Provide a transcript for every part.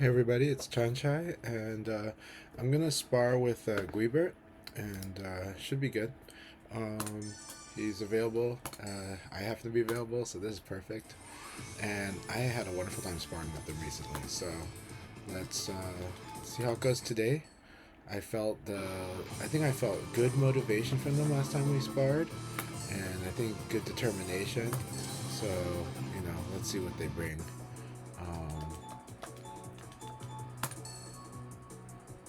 Hey everybody, it's Chanchai, and I'm gonna spar with Gweebert, and should be good. Um, he's available. I happen to be available, so this is perfect. And I had a wonderful time sparring with him recently, so let's see how it goes today. I think I felt good motivation from them last time we sparred, and I think good determination. So let's see what they bring. Um,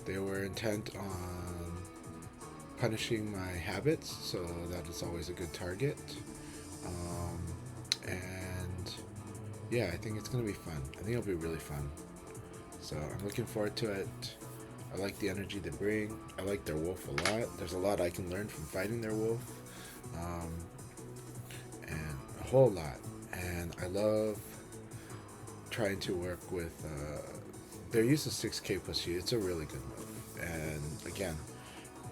They were intent on punishing my habits, so that is always a good target. Um, and yeah, I think it's going to be fun. I think it'll be really fun. So I'm looking forward to it. I like the energy they bring. I like their wolf a lot. There's a lot I can learn from fighting their wolf. Um, and a whole lot. And I love trying to work with their use of 6K pussy. It's a really good move. And again,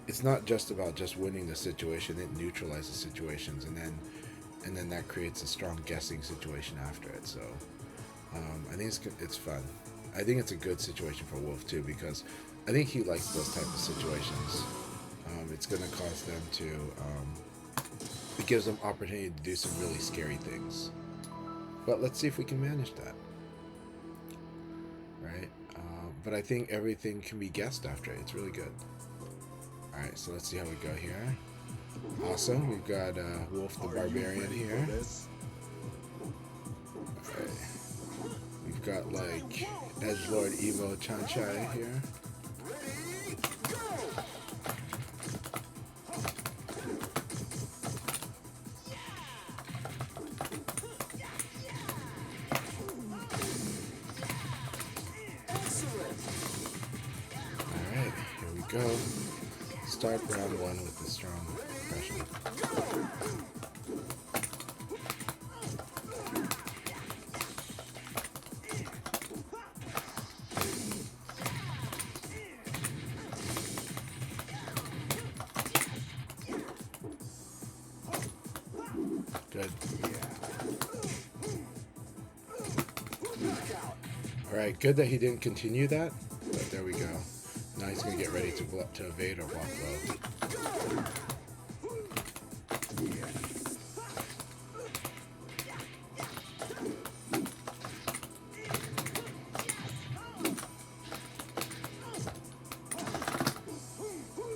it's not just about just winning the situation. It neutralizes situations, and then that creates a strong guessing situation after it. So I think it's fun. I think it's a good situation for Wolf too, because I think he likes those type of situations. It's going to cause them to. It gives them opportunity to do some really scary things. But let's see if we can manage that. Right? But I think everything can be guessed after it. It's really good. Alright, so let's see how we go here. Awesome. We've got Wolf the Barbarian here. Okay. We've got like Edgelord Evo Chanchai here. Alright, here we go. Start round one with the strong pressure. Good. Alright, good that he didn't continue that, but there we go. Now he's going to get ready to go up to evade or block low.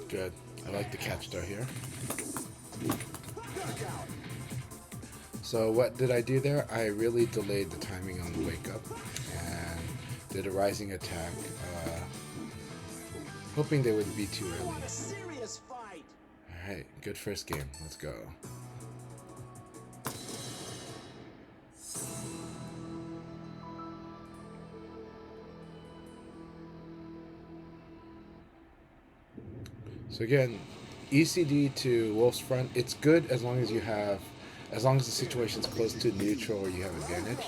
Good. I like the catch throw here. So what did I do there? I really delayed the timing on the wake up and did a rising attack, hoping they wouldn't be too early. Alright, good first game. Let's go. So again, ECD to Wolf's front, it's good as long as the situation's close to neutral or you have advantage.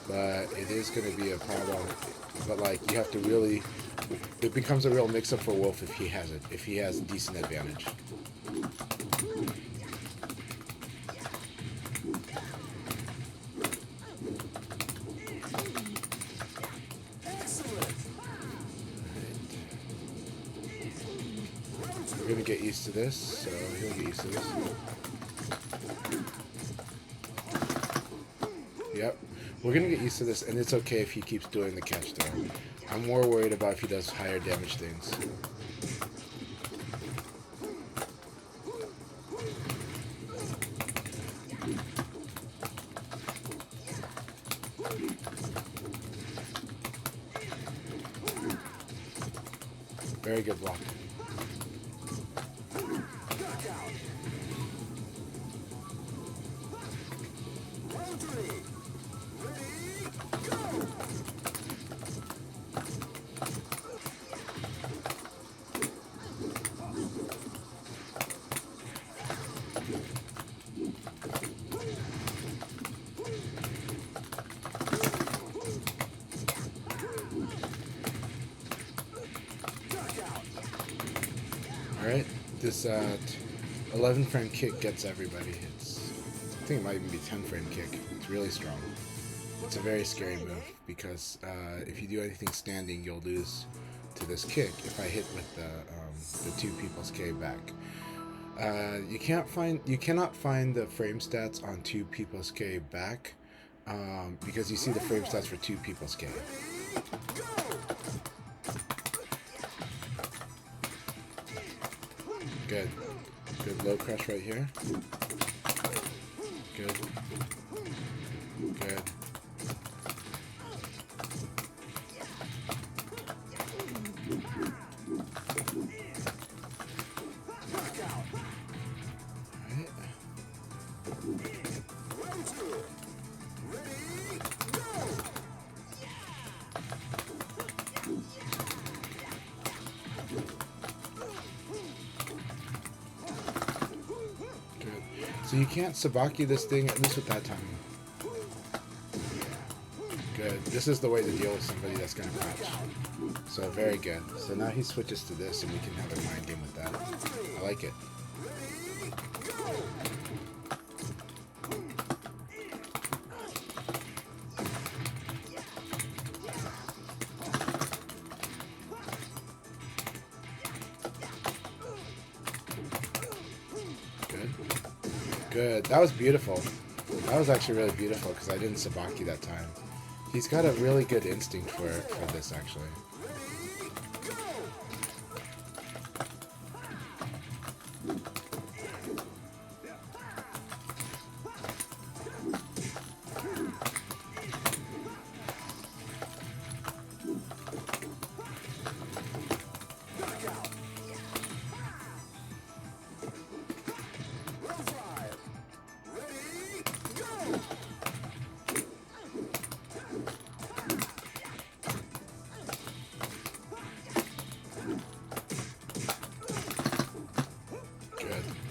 But it is going to be a problem. But like you have to really, it becomes a real mix-up for Wolf if he has decent advantage. We're gonna get used to this, so he'll get used to this. Yep, we're gonna get used to this, and it's okay if he keeps doing the catch throw. I'm more worried about if he does higher damage things. Very good block. Alright, this 11 frame kick gets everybody. I think it might even be 10 frame kick. It's really strong. It's a very scary move because if you do anything standing, you'll lose to this kick if I hit with the 2 people's K back. You cannot find the frame stats on 2 people's K back because you see the frame stats for 2 people's K. Good. Good low crush right here. Good. Good. So you can't sabaki this thing, at least with that timing. Good. This is the way to deal with somebody that's going to crouch. So very good. So now he switches to this and we can have a mind game with that. I like it. Good. That was beautiful. That was actually really beautiful because I didn't sabaki that time. He's got a really good instinct for this, actually.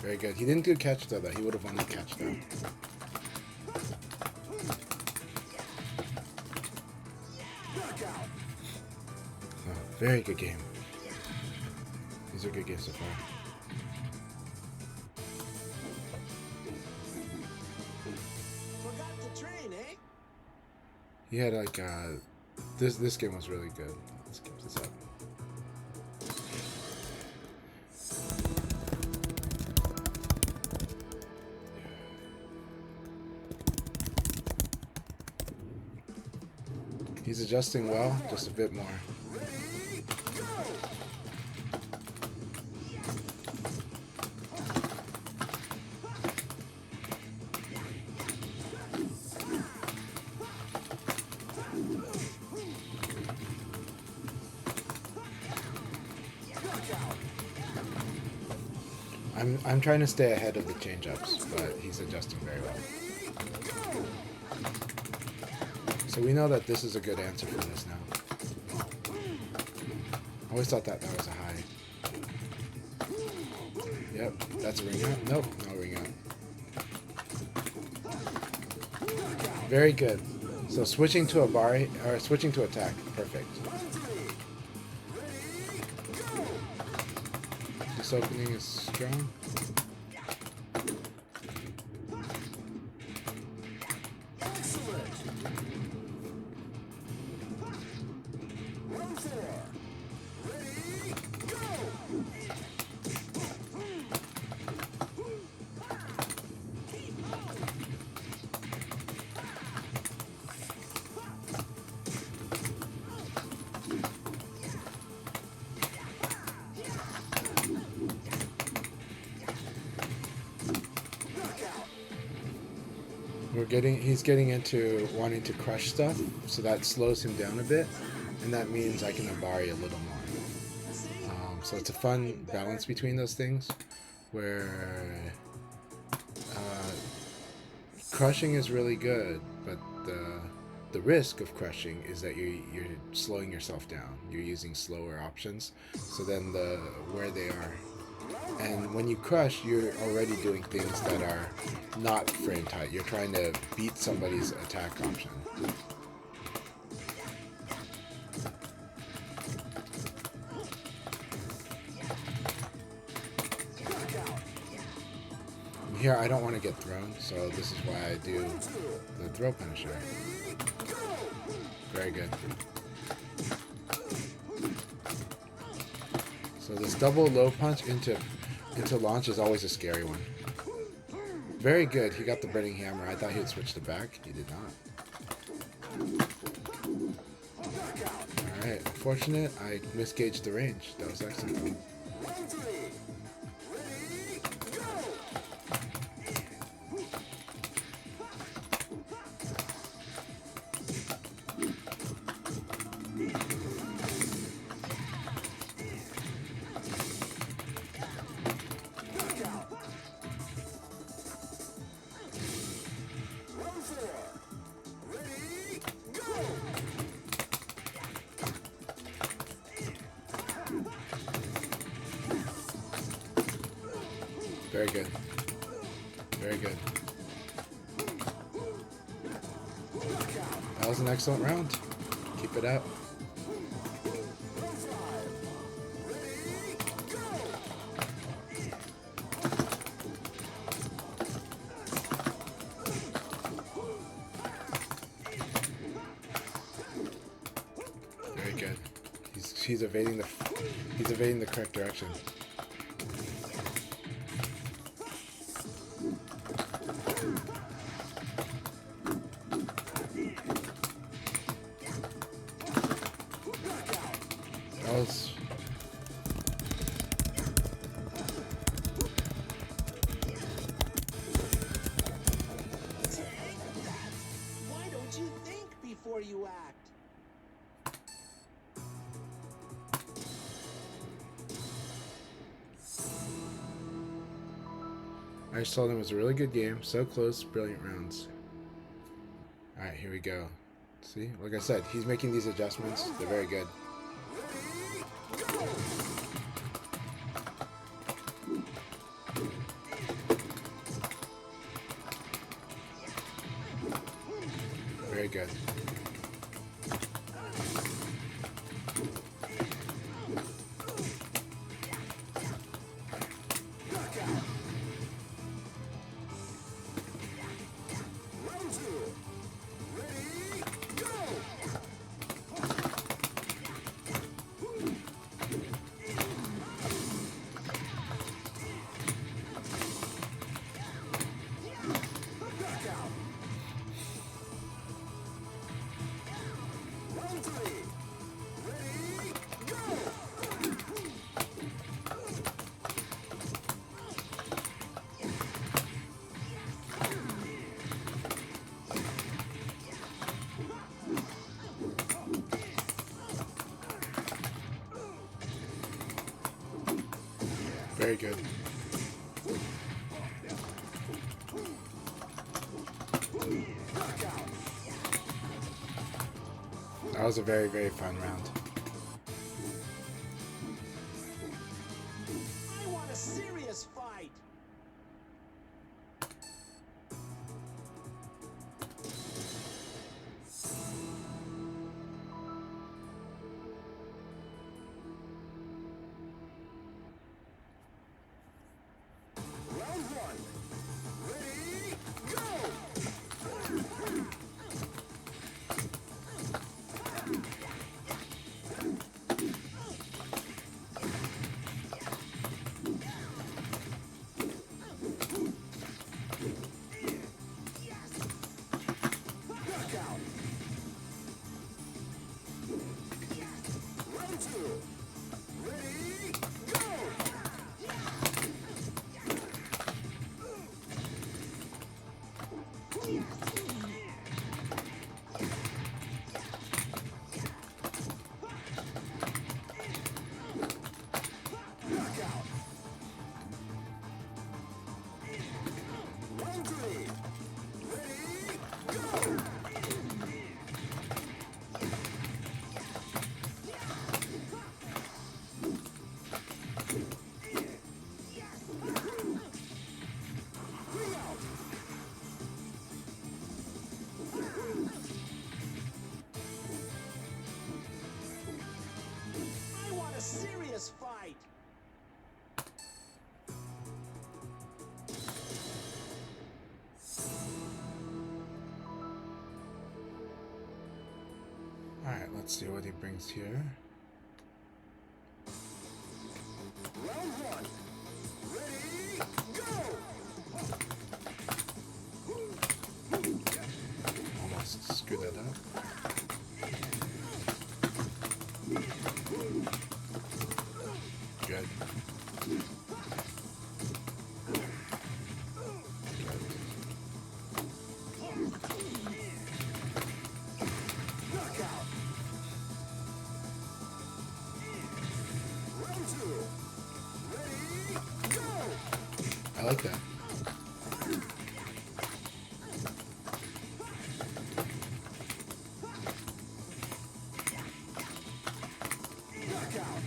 Very good. He didn't do catch though. He would have won the catch though. Oh, very good game. These are good games so far. Forgot to train, eh? He had like this game was really good. Let's keep this up. He's adjusting well, just a bit more. I'm trying to stay ahead of the change-ups, but he's adjusting very well. So we know that this is a good answer for this now. I always thought that was a high. Yep, that's a ring out. Nope, no ring out. Very good. So switching to a bar, or switching to attack, perfect. This opening is strong. He's getting into wanting to crush stuff, so that slows him down a bit, and that means I can abari a little more. So it's a fun balance between those things, where crushing is really good, but the risk of crushing is that you're slowing yourself down. You're using slower options, so then where they are. And when you crush, you're already doing things that are not frame tight. You're trying to beat somebody's attack option. Here, I don't want to get thrown, so this is why I do the throw punisher. Very good. So this double low punch into launch is always a scary one. Very good. He got the burning hammer. I thought he had switched it back. He did not. Alright, unfortunate. I misgauged the range. That was excellent. Very good. Very good. That was an excellent round. Keep it up. Very good. He's evading the correct direction. Why don't you think before you act? I just told him it was a really good game. So close, brilliant rounds. Alright, here we go. See? Like I said, he's making these adjustments. They're very good. Very good. Very good. That was a very, very fun round. I want a serious fight. Round one. Ready, go! Knockout. Round two. Ready, go! Knockout. Round three. Ready, go! Three out. I want a serious fight. let's see what he brings here. Round one. Ready, go! Almost screwed that up. Good. Knockout. Round two. Ready, go! I like that. Knockout.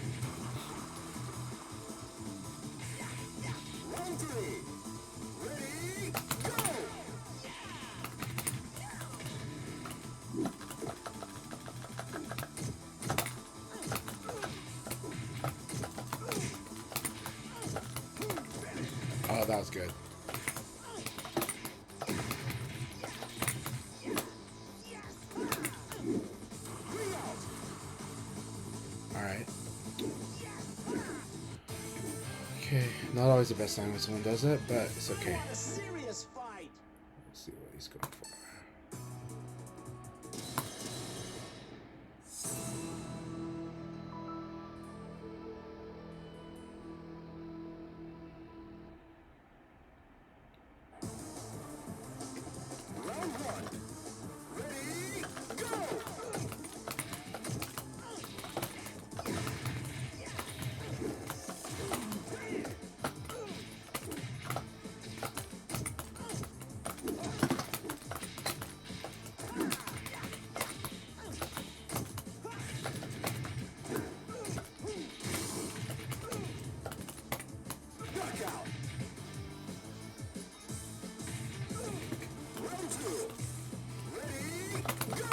Round three. Ready, go! Oh, that was good. Alright. Okay, not always the best time when someone does it, but it's okay. What a serious fight! Let's see what he's going for. Round one. Ready, go! Knockout. Round two. Ready, go!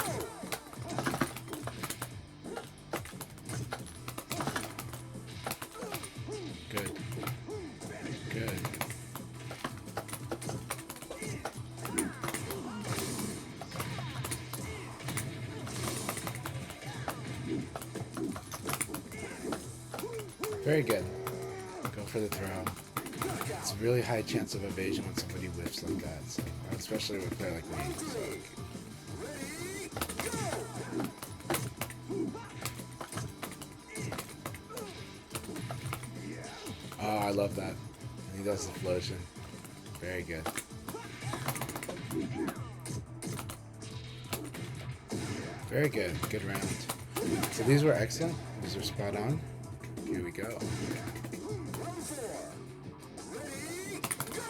Good. Good. Very good. Go for the throw. It's a really high chance of evasion when somebody whiffs like that, so, especially with a player like me. So. Ready, go! Oh, I love that. And he does the flosion. Very good. Very good. Good round. So these were excellent. These were spot on. Here we go. Round four. Ready, go!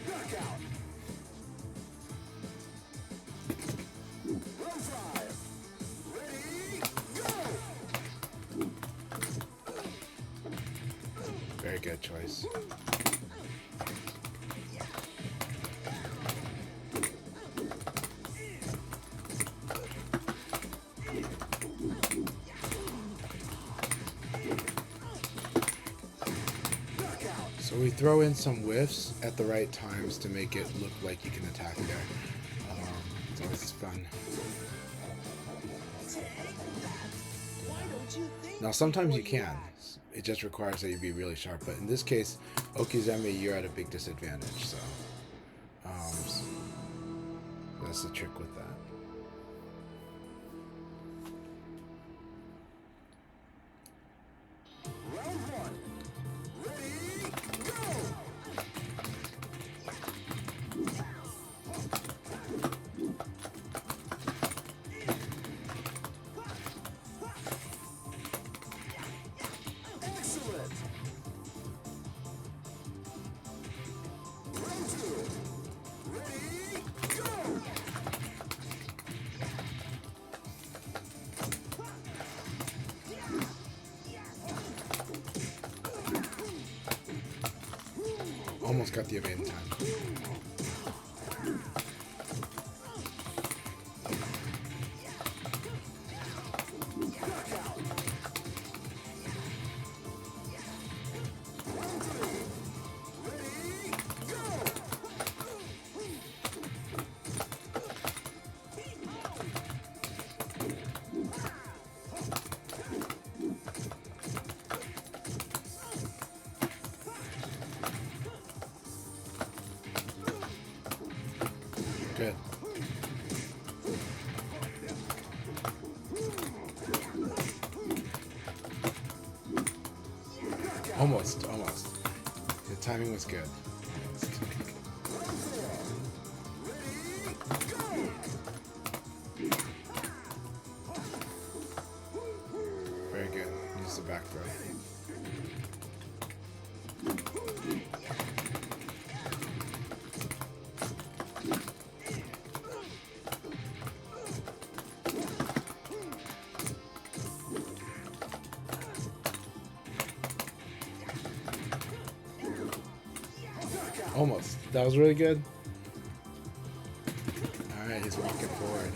Knockout. Round five. Ready, go! Very good choice. Knockout. So we throw in some whiffs at the right times to make it look like you can attack there. It's always fun. Why don't you think Now sometimes you before can. act? It just requires that you be really sharp. But in this case, Okizeme, you're at a big disadvantage. So that's the trick with that. Round one. Ready, go! Excellent. Round two. Ready, go! almost got the evade in time. Good. Almost. The timing was good. Very good. Use the back throw. Almost. That was really good. Alright, he's walking forward.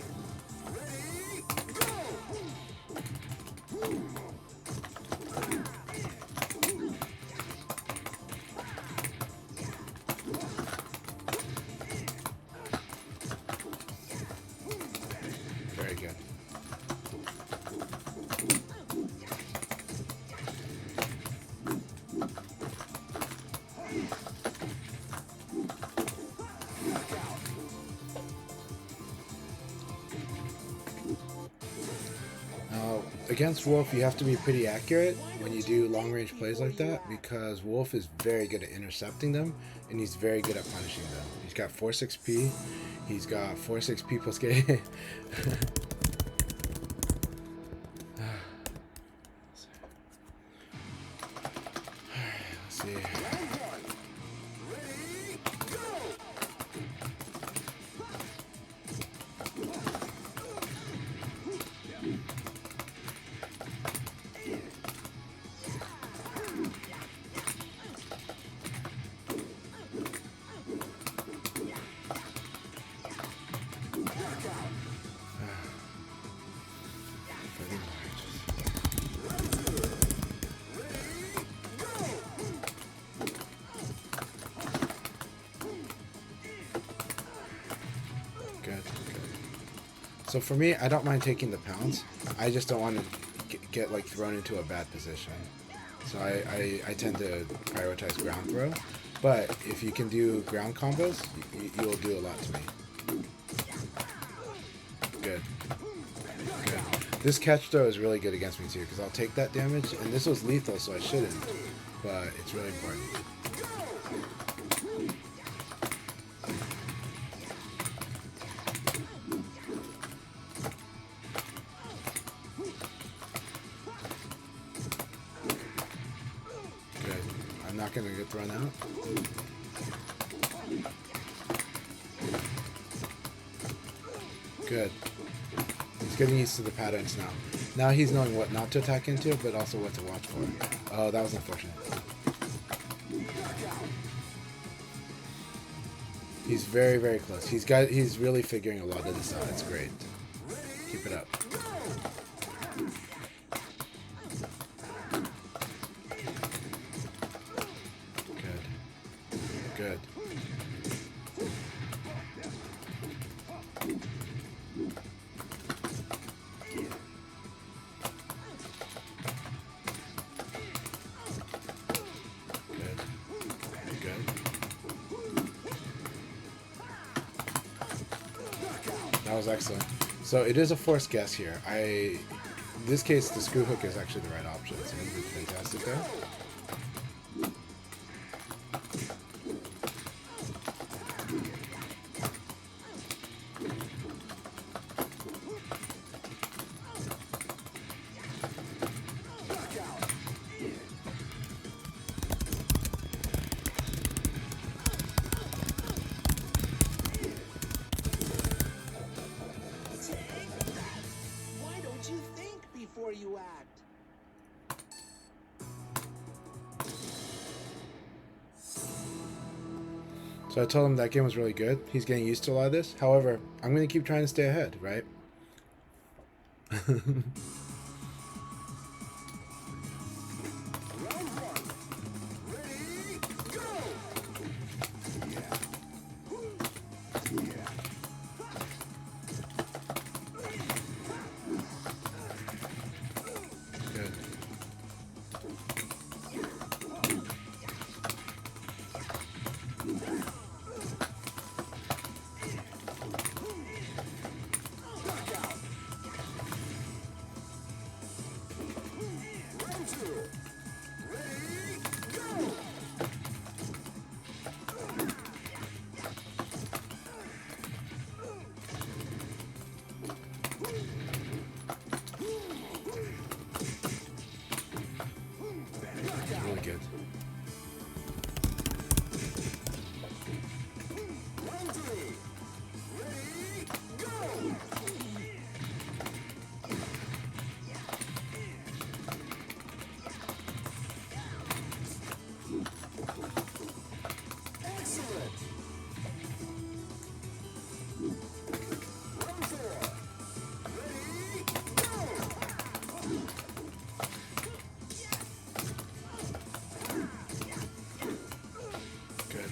Very good. Against Wolf, you have to be pretty accurate when you do long-range plays like that, because Wolf is very good at intercepting them, and he's very good at punishing them. He's got 4-6P, he's got 4-6P plus K. Let's see. So for me, I don't mind taking the pounds. I just don't want to get like thrown into a bad position. So I tend to prioritize ground throw. But if you can do ground combos, you'll do a lot to me. Good. Good. This catch throw is really good against me too, because I'll take that damage, and this was lethal, so I shouldn't. But it's really important. I'm not going to get thrown out. Good. He's getting used to the patterns now. Now he's knowing what not to attack into, but also what to watch for. Oh, that was unfortunate. He's very, very close. He's really figuring a lot of this out. It's great. Keep it up. Good. That was excellent. So it is a forced guess here. In this case, the screw hook is actually the right option. So he did fantastic there. Why don't you think before you act? So I told him that game was really good. He's getting used to a lot of this. However, I'm going to keep trying to stay ahead, right? Round one. Ready, go! Good. Knockout. Round two. Ready, go! Really good. Round three. Ready, go! Excellent. Round four. Ready, go! Good.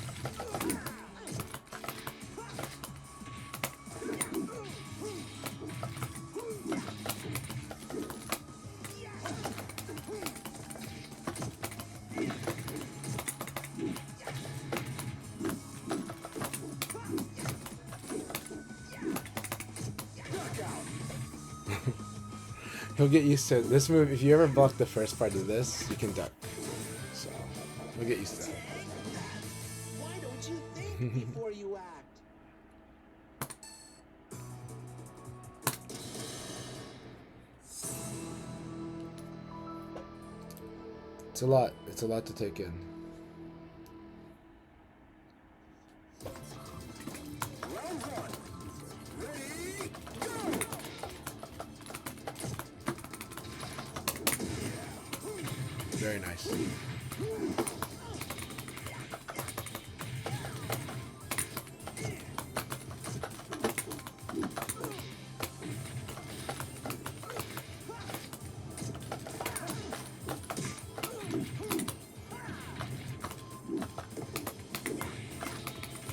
Knockout. He'll get used to this move. If you ever block the first part of this, you can duck. So he'll get used to that. Why don't you think before you act? It's a lot. It's a lot to take in. Round one. Ready, go! Very nice.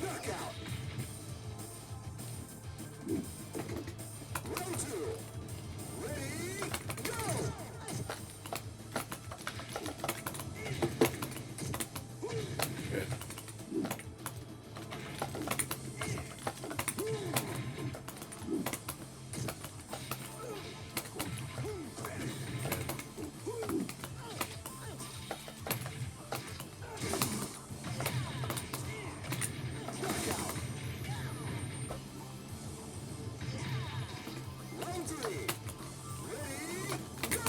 Knockout. Round two. Ready, go! Good. Knockout. Round three. Ready, go!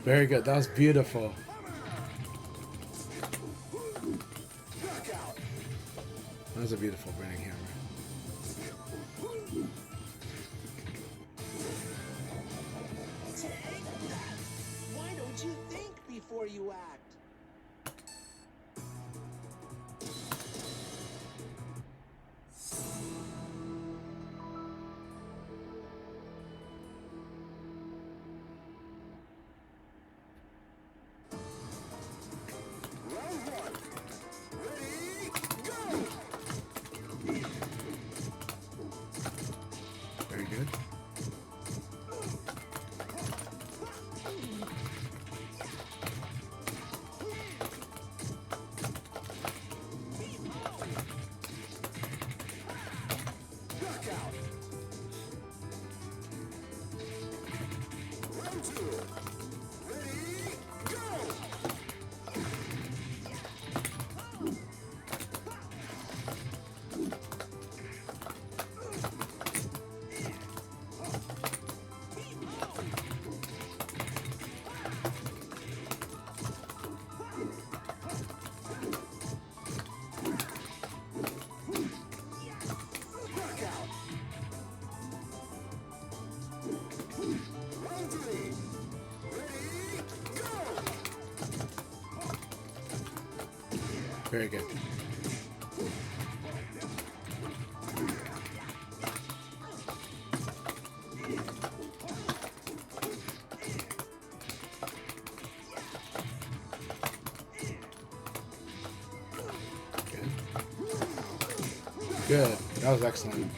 Very good. That was beautiful. Knockout. That was a beautiful burning hammer. Why don't you think before you act? Round one. Ready, go! Very good. Very good. Good. That was excellent.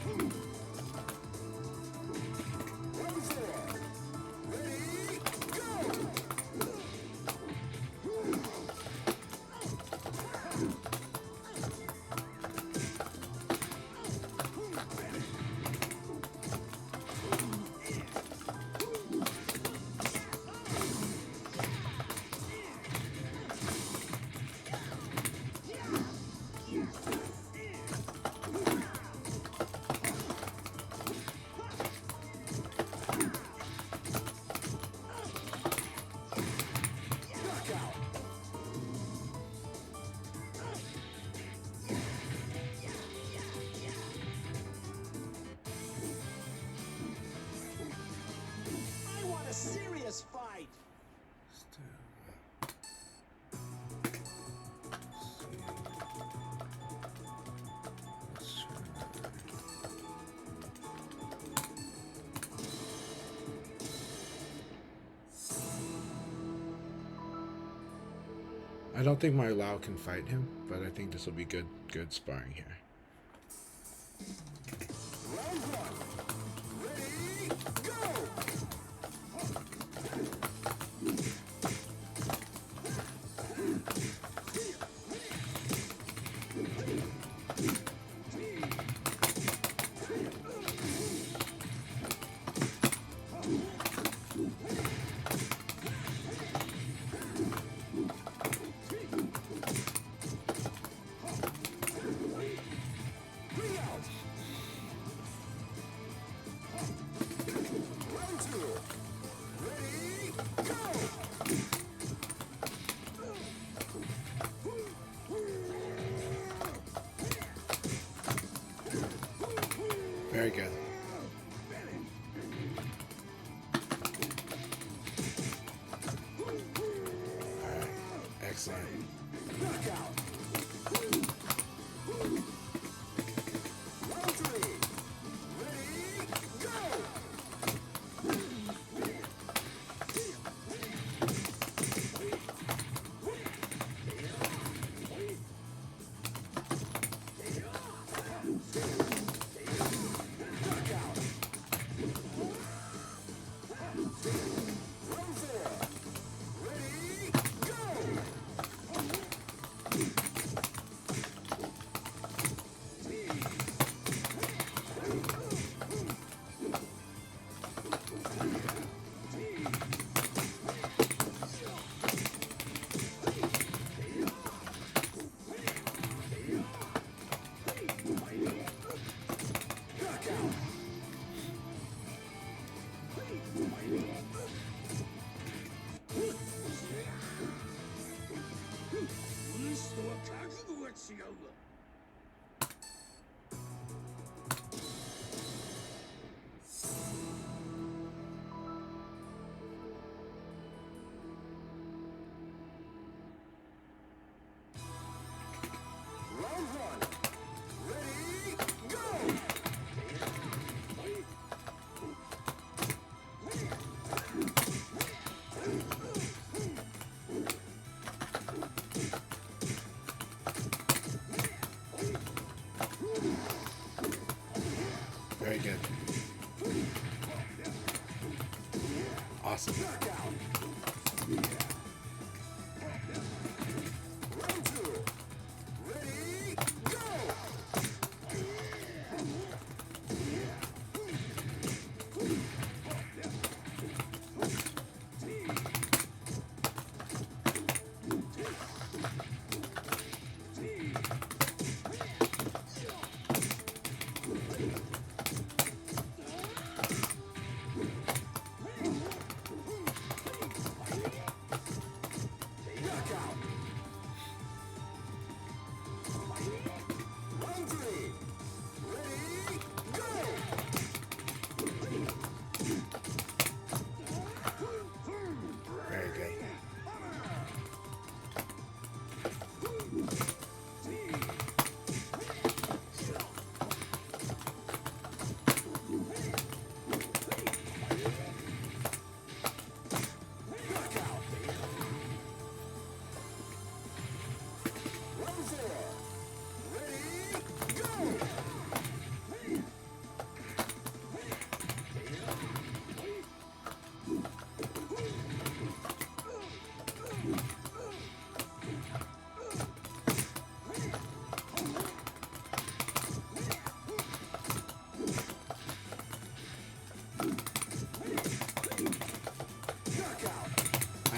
I want a serious fight. I don't think my Lao can fight him, but I think this will be good sparring here. Round one. Ready, go! Bring out! Round two. Ready, go! Very good. All right. Excellent. Knockout! Round three. Ready, go! Knockout! Round four. Ready, go! Knockout! Round one. Ready, go! Very good. Awesome. Knockout! Round two. Ready, go!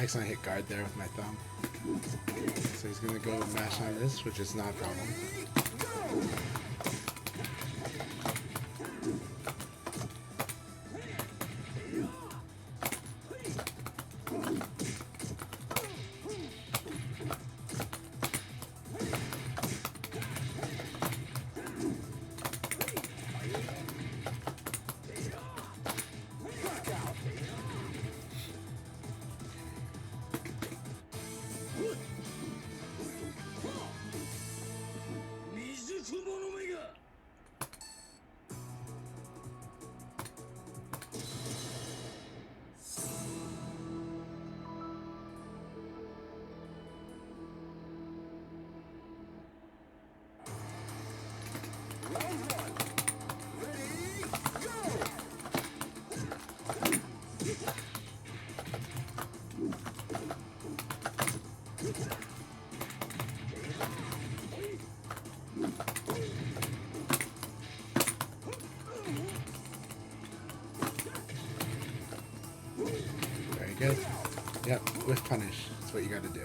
I accidentally hit guard there with my thumb. So he's gonna go mash on this, which is not a problem. Very good. Yep, with punish. That's what you gotta do.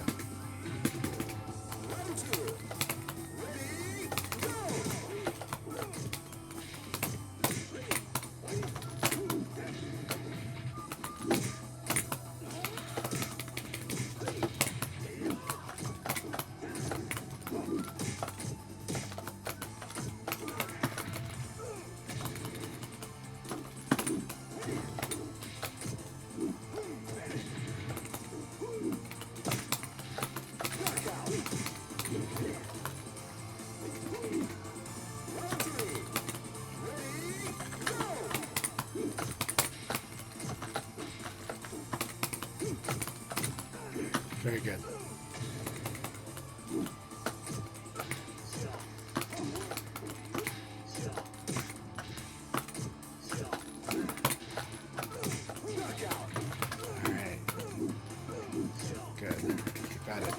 Very good. Alright. Good. Keep at it.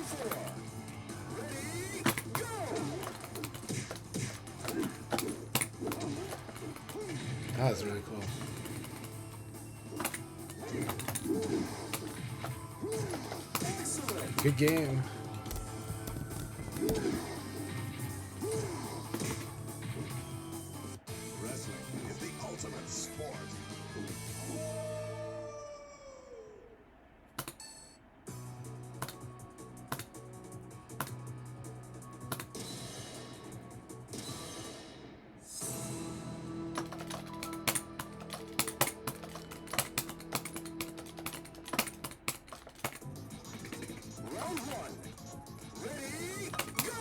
That was really cool. Good game. Wrestling is the ultimate sport. Round one. Ready, go!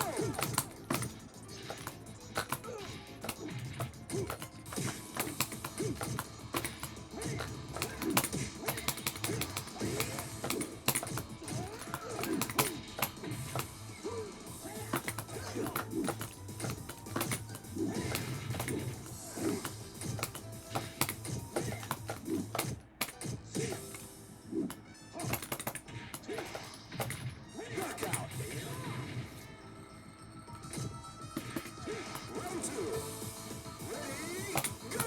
Knockout. Round two. Ready, go!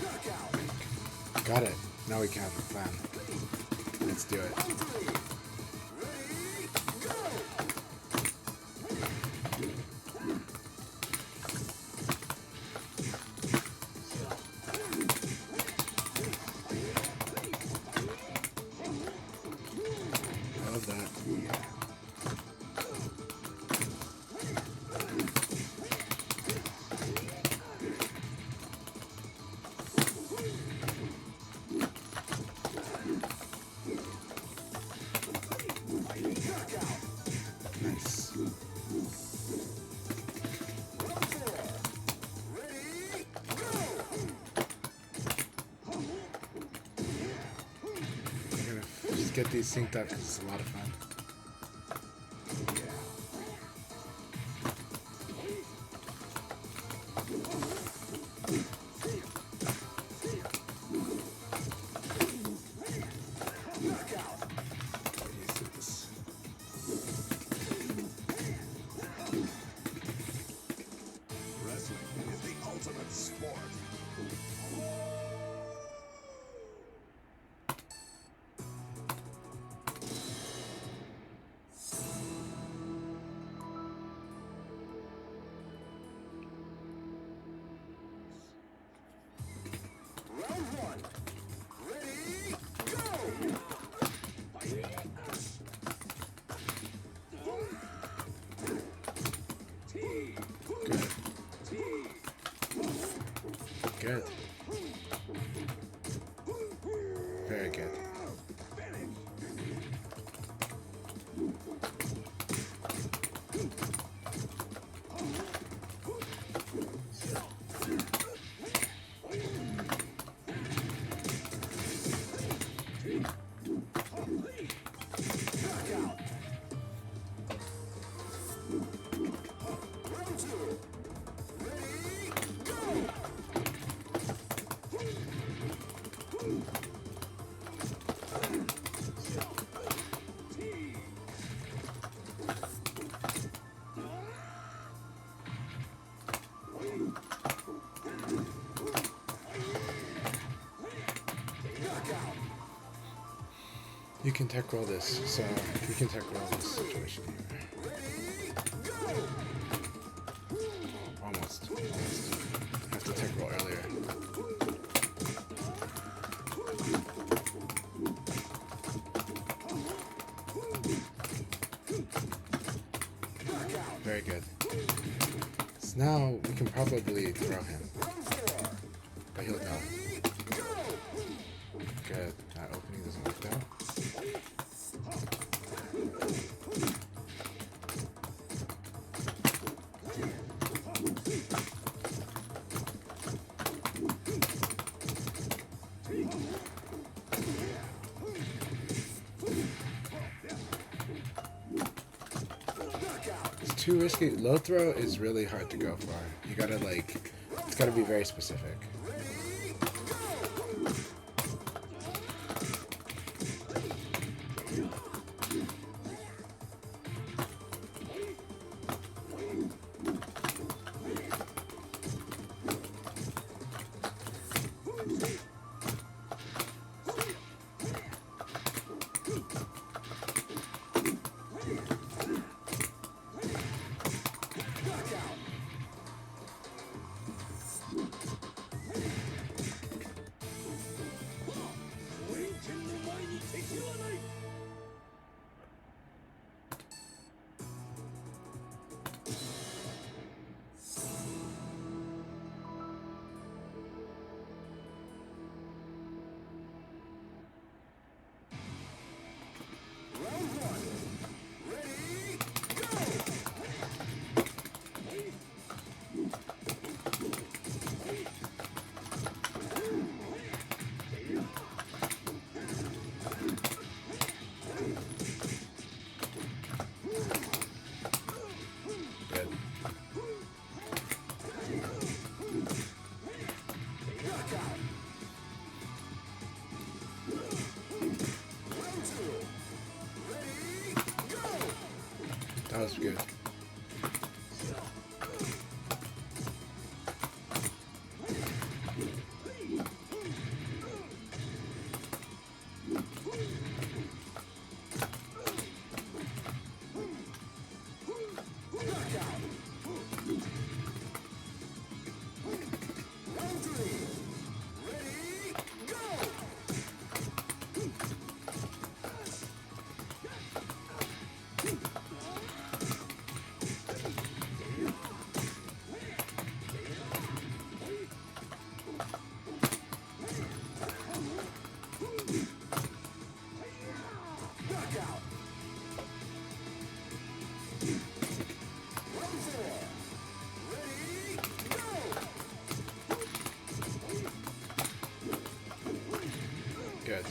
Knockout. Got it. Now we can have a plan. Let's do it. Round three. Ready, go! I love that. Knockout. Nice. Round four. Ready, go! We're gonna just get these synced up because it's a lot of fun. Yeah. Good. Good. Very good. You can tech roll this, so you can tech roll this situation here. Almost. Have to tech roll earlier. Very good. So now we can probably throw him. But he'll die. Good. That opening doesn't work out. It's too risky. Low throw is really hard to go for. You gotta it's gotta be very specific. That was good. Good.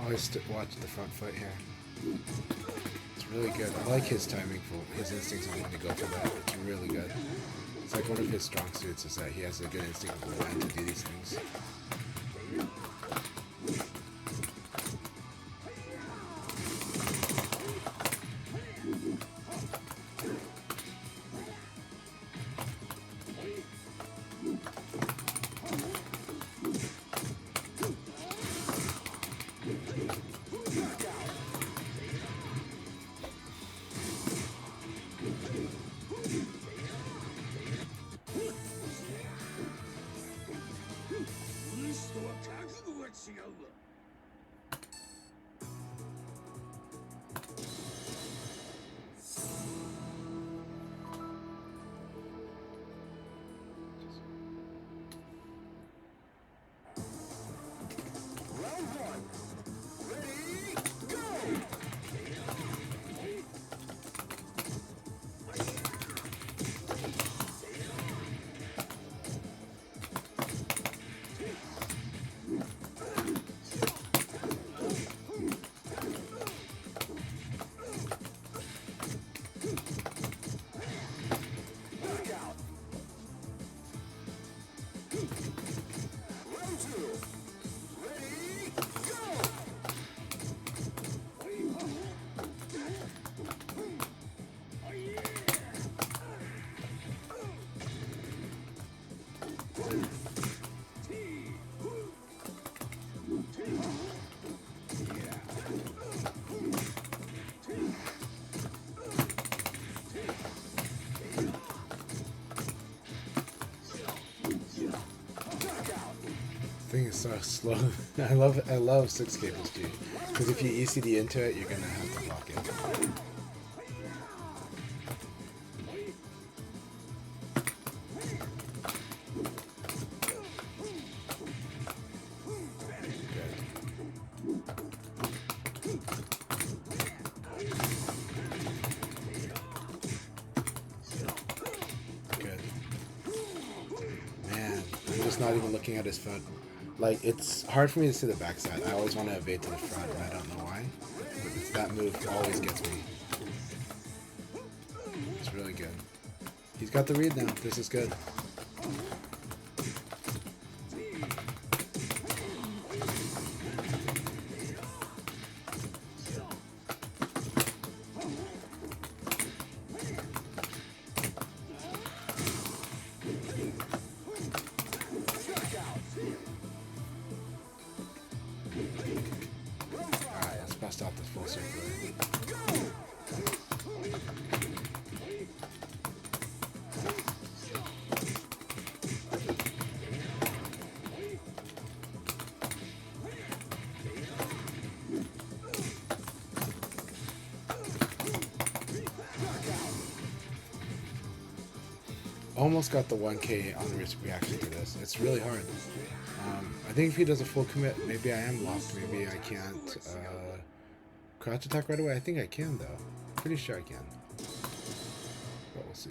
Always watch the front foot here. It's really good. I like his timing for his instincts on when to go for that. It's really good. It's like one of his strong suits is that he has a good instinct of when to do these things. so slow. I love 6 cables G, because if you ECD into it, you're gonna have to block it. Good. Man, I'm just not even looking at his foot. Like, it's hard for me to see the backside. I always want to evade to the front, and I don't know why. But it's, that move always gets me. It's really good. He's got the read now. This is good. Alright, let's bust out this full circle. Almost got the 1K on risk reaction to this. It's really hard. I think if he does a full commit, maybe I am locked. Maybe I can't crouch attack right away. I think I can, though. Pretty sure I can. But we'll see.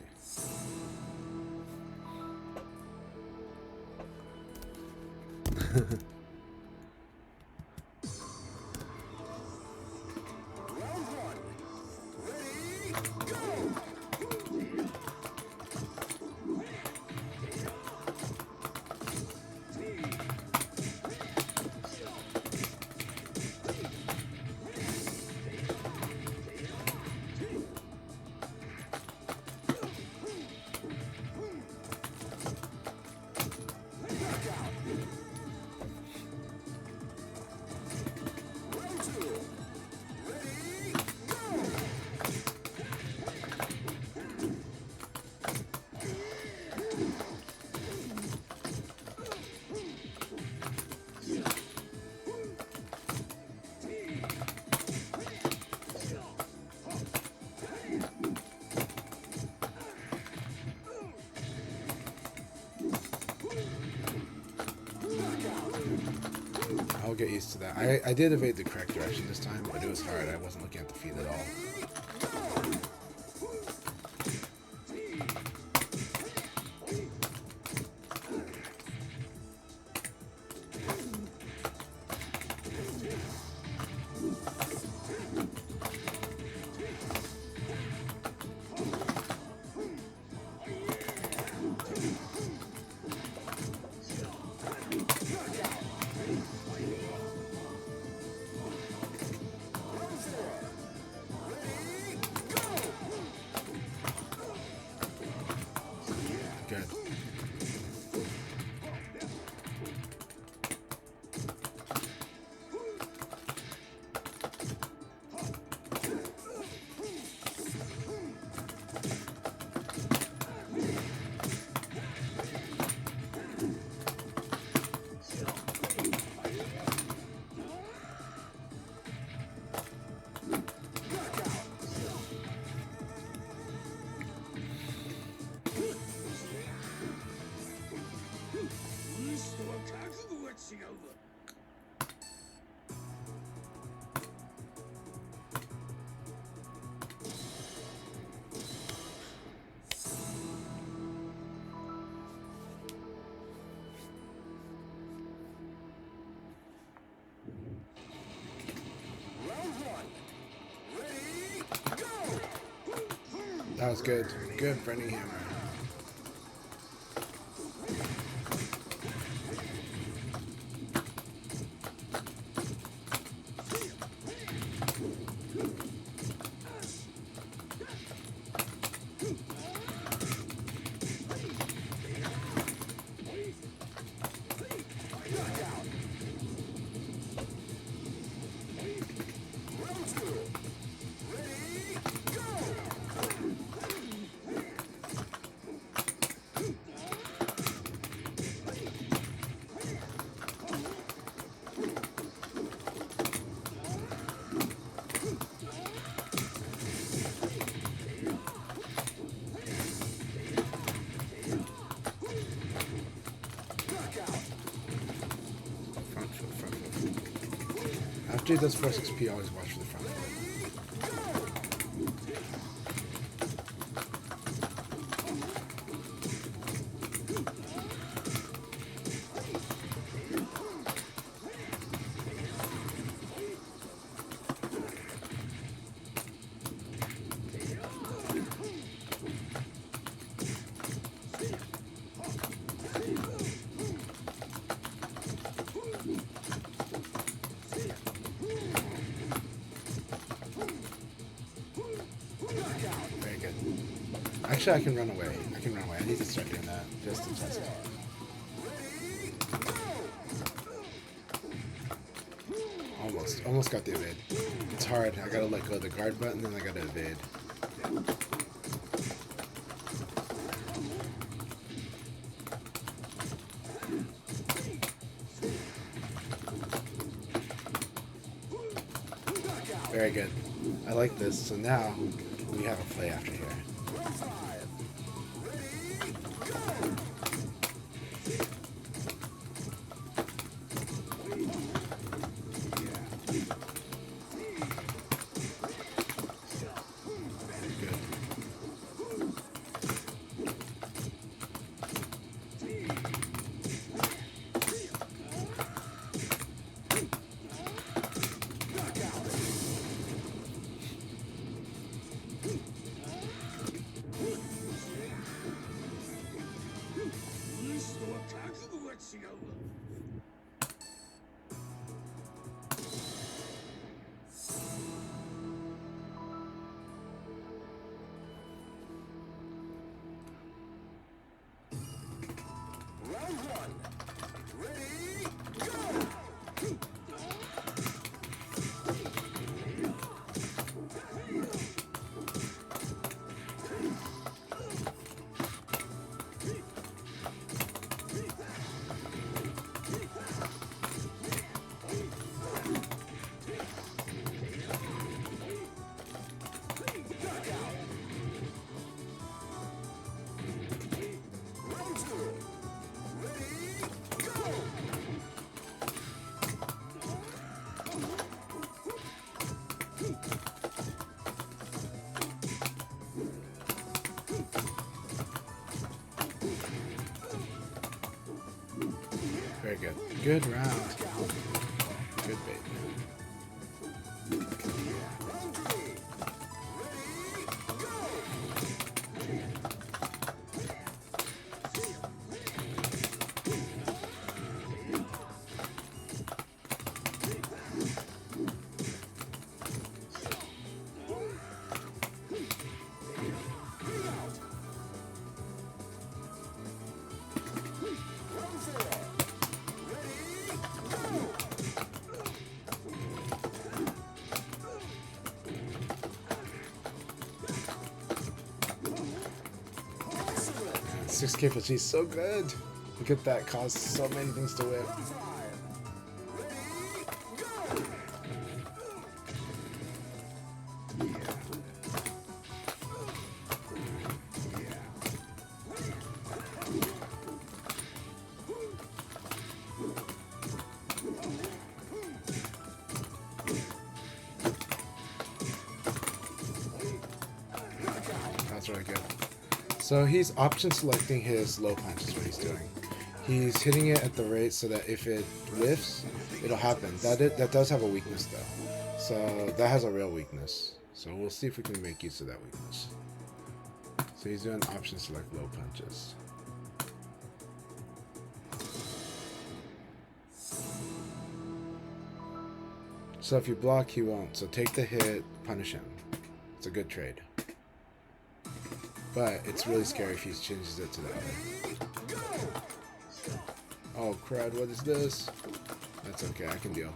I'll get used to that. I did evade the correct direction this time, but it was hard. I wasn't looking at the feet at all. Good. That was good. Good Brenning Hammer. after he does 4-6P, always watch for the front foot. Very good. Actually, I can run away. I can run away. I need to start doing that just to test it. Almost got the evade. It's hard. I gotta let go of the guard button, then I gotta evade. Very good. I like this. So now we have a play after here. Very good. Good round. Good bait. Six K for G is so good. Look at that, caused so many things to whip. That's really good. So he's option selecting his low punch is what he's doing. He's hitting it at the rate so that if it whiffs, it'll happen. That does have a weakness though. So that has a real weakness. So we'll see if we can make use of that weakness. So he's doing option select low punches. So if you block, he won't. So take the hit, punish him. It's a good trade. But it's really scary if he changes it to the other. Oh crud, what is this? That's okay, I can deal.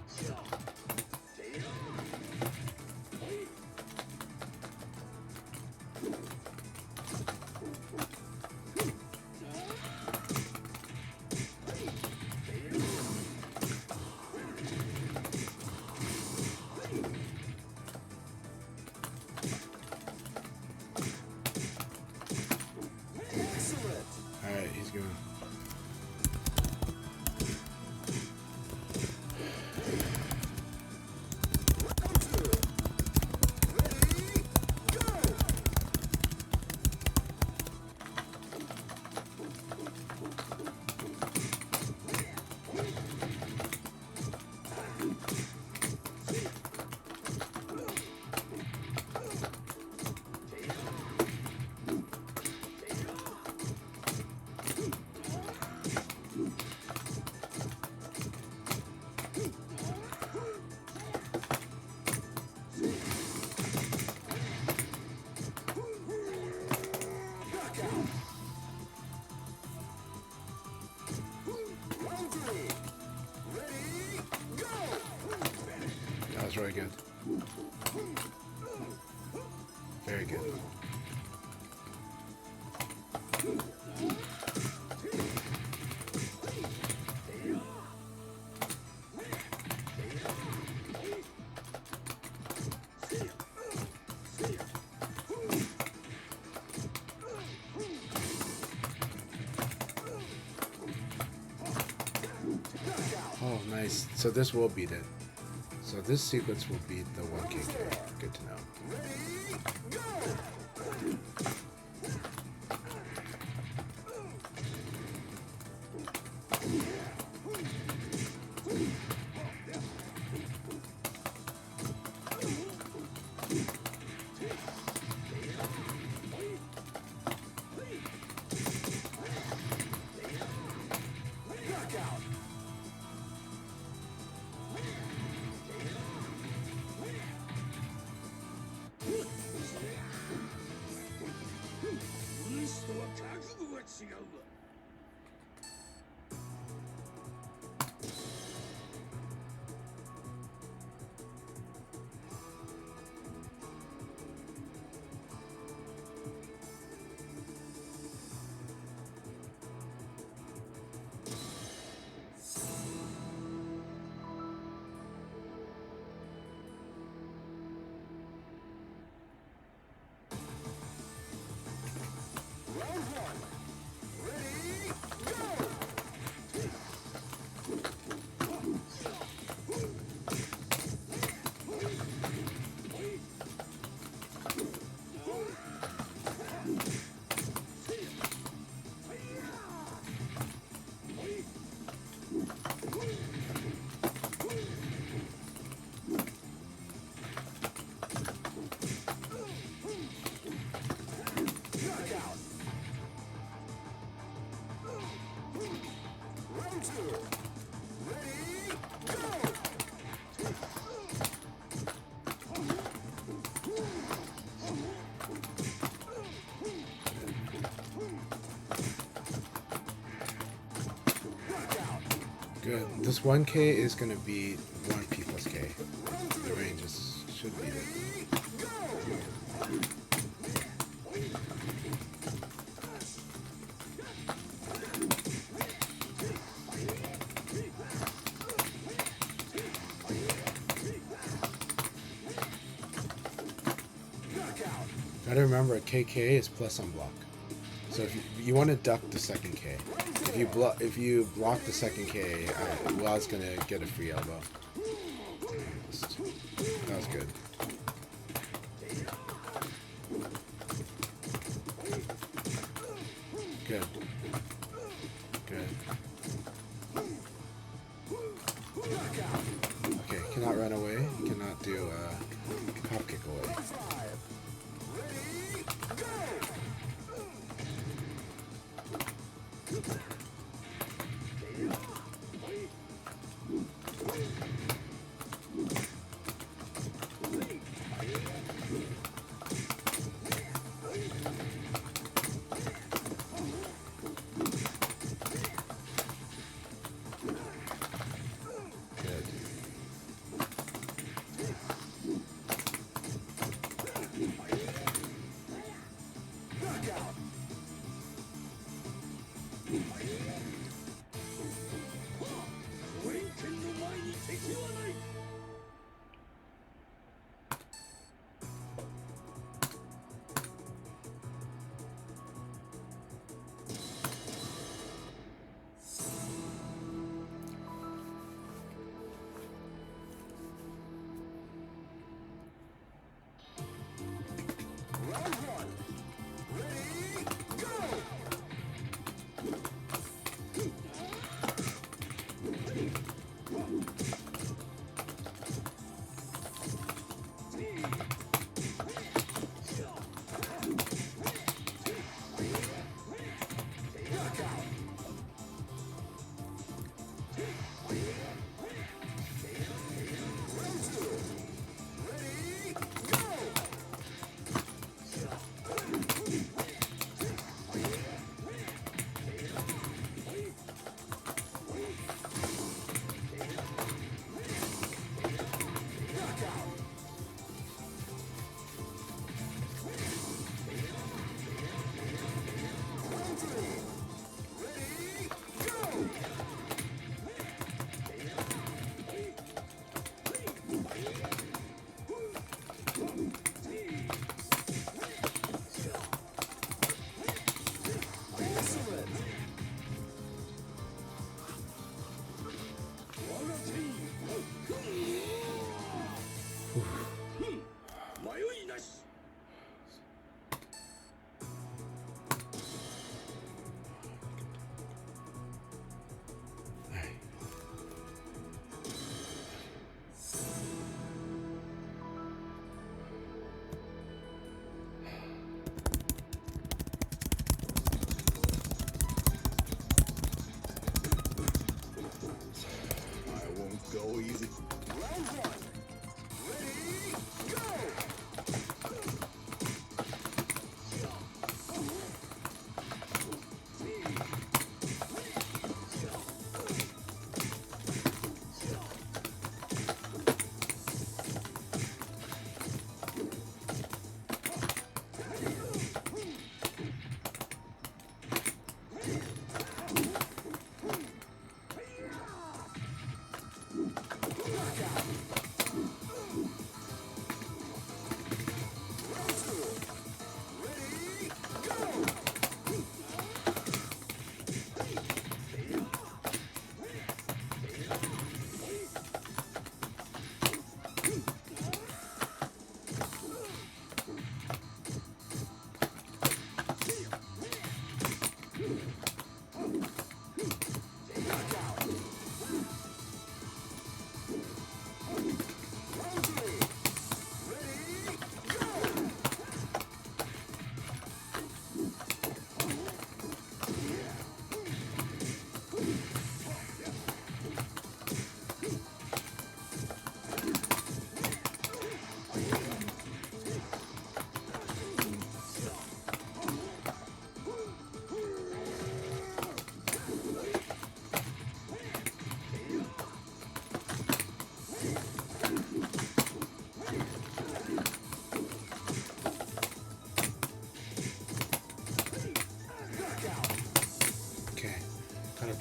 Alright, he's going. Very good. Oh, nice. So this will beat it. So this sequence will beat the 1KK. Good to know. Good. This 1K is going to be 1P plus K. The ranges should beat it. Gotta remember, a KK is plus on block. So if you want to duck the second K, if you block the second K, Will's gonna get a free elbow. That was good. Good. Good. Okay, cannot run away. Cannot do a hop kick away.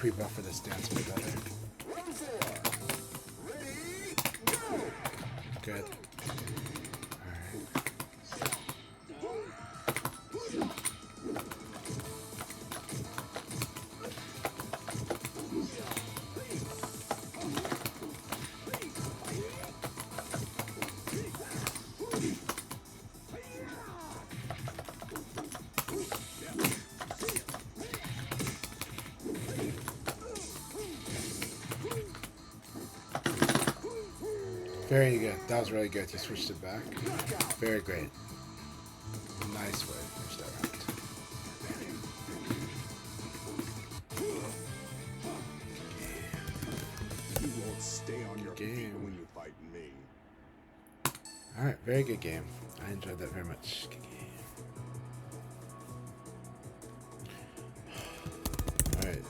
pre-buffer the stance a bit better. Round 4. Ready, go! Good. Alright. Very good. That was really good. You switched it back. Very great. Nice way to finish that round. You won't stay on your feet Game. when you fight me. Alright, very good game. I enjoyed that very much. Alright.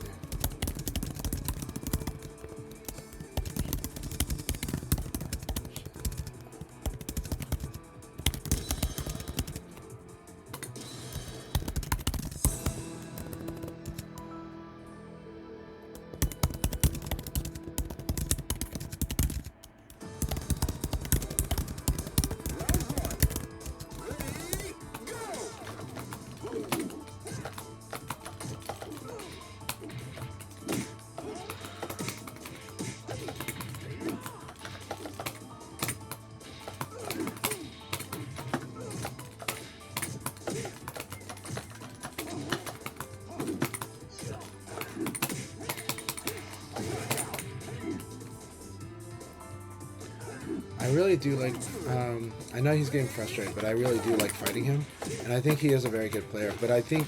I really do like, I know he's getting frustrated, but I really do like fighting him. And I think he is a very good player. But I think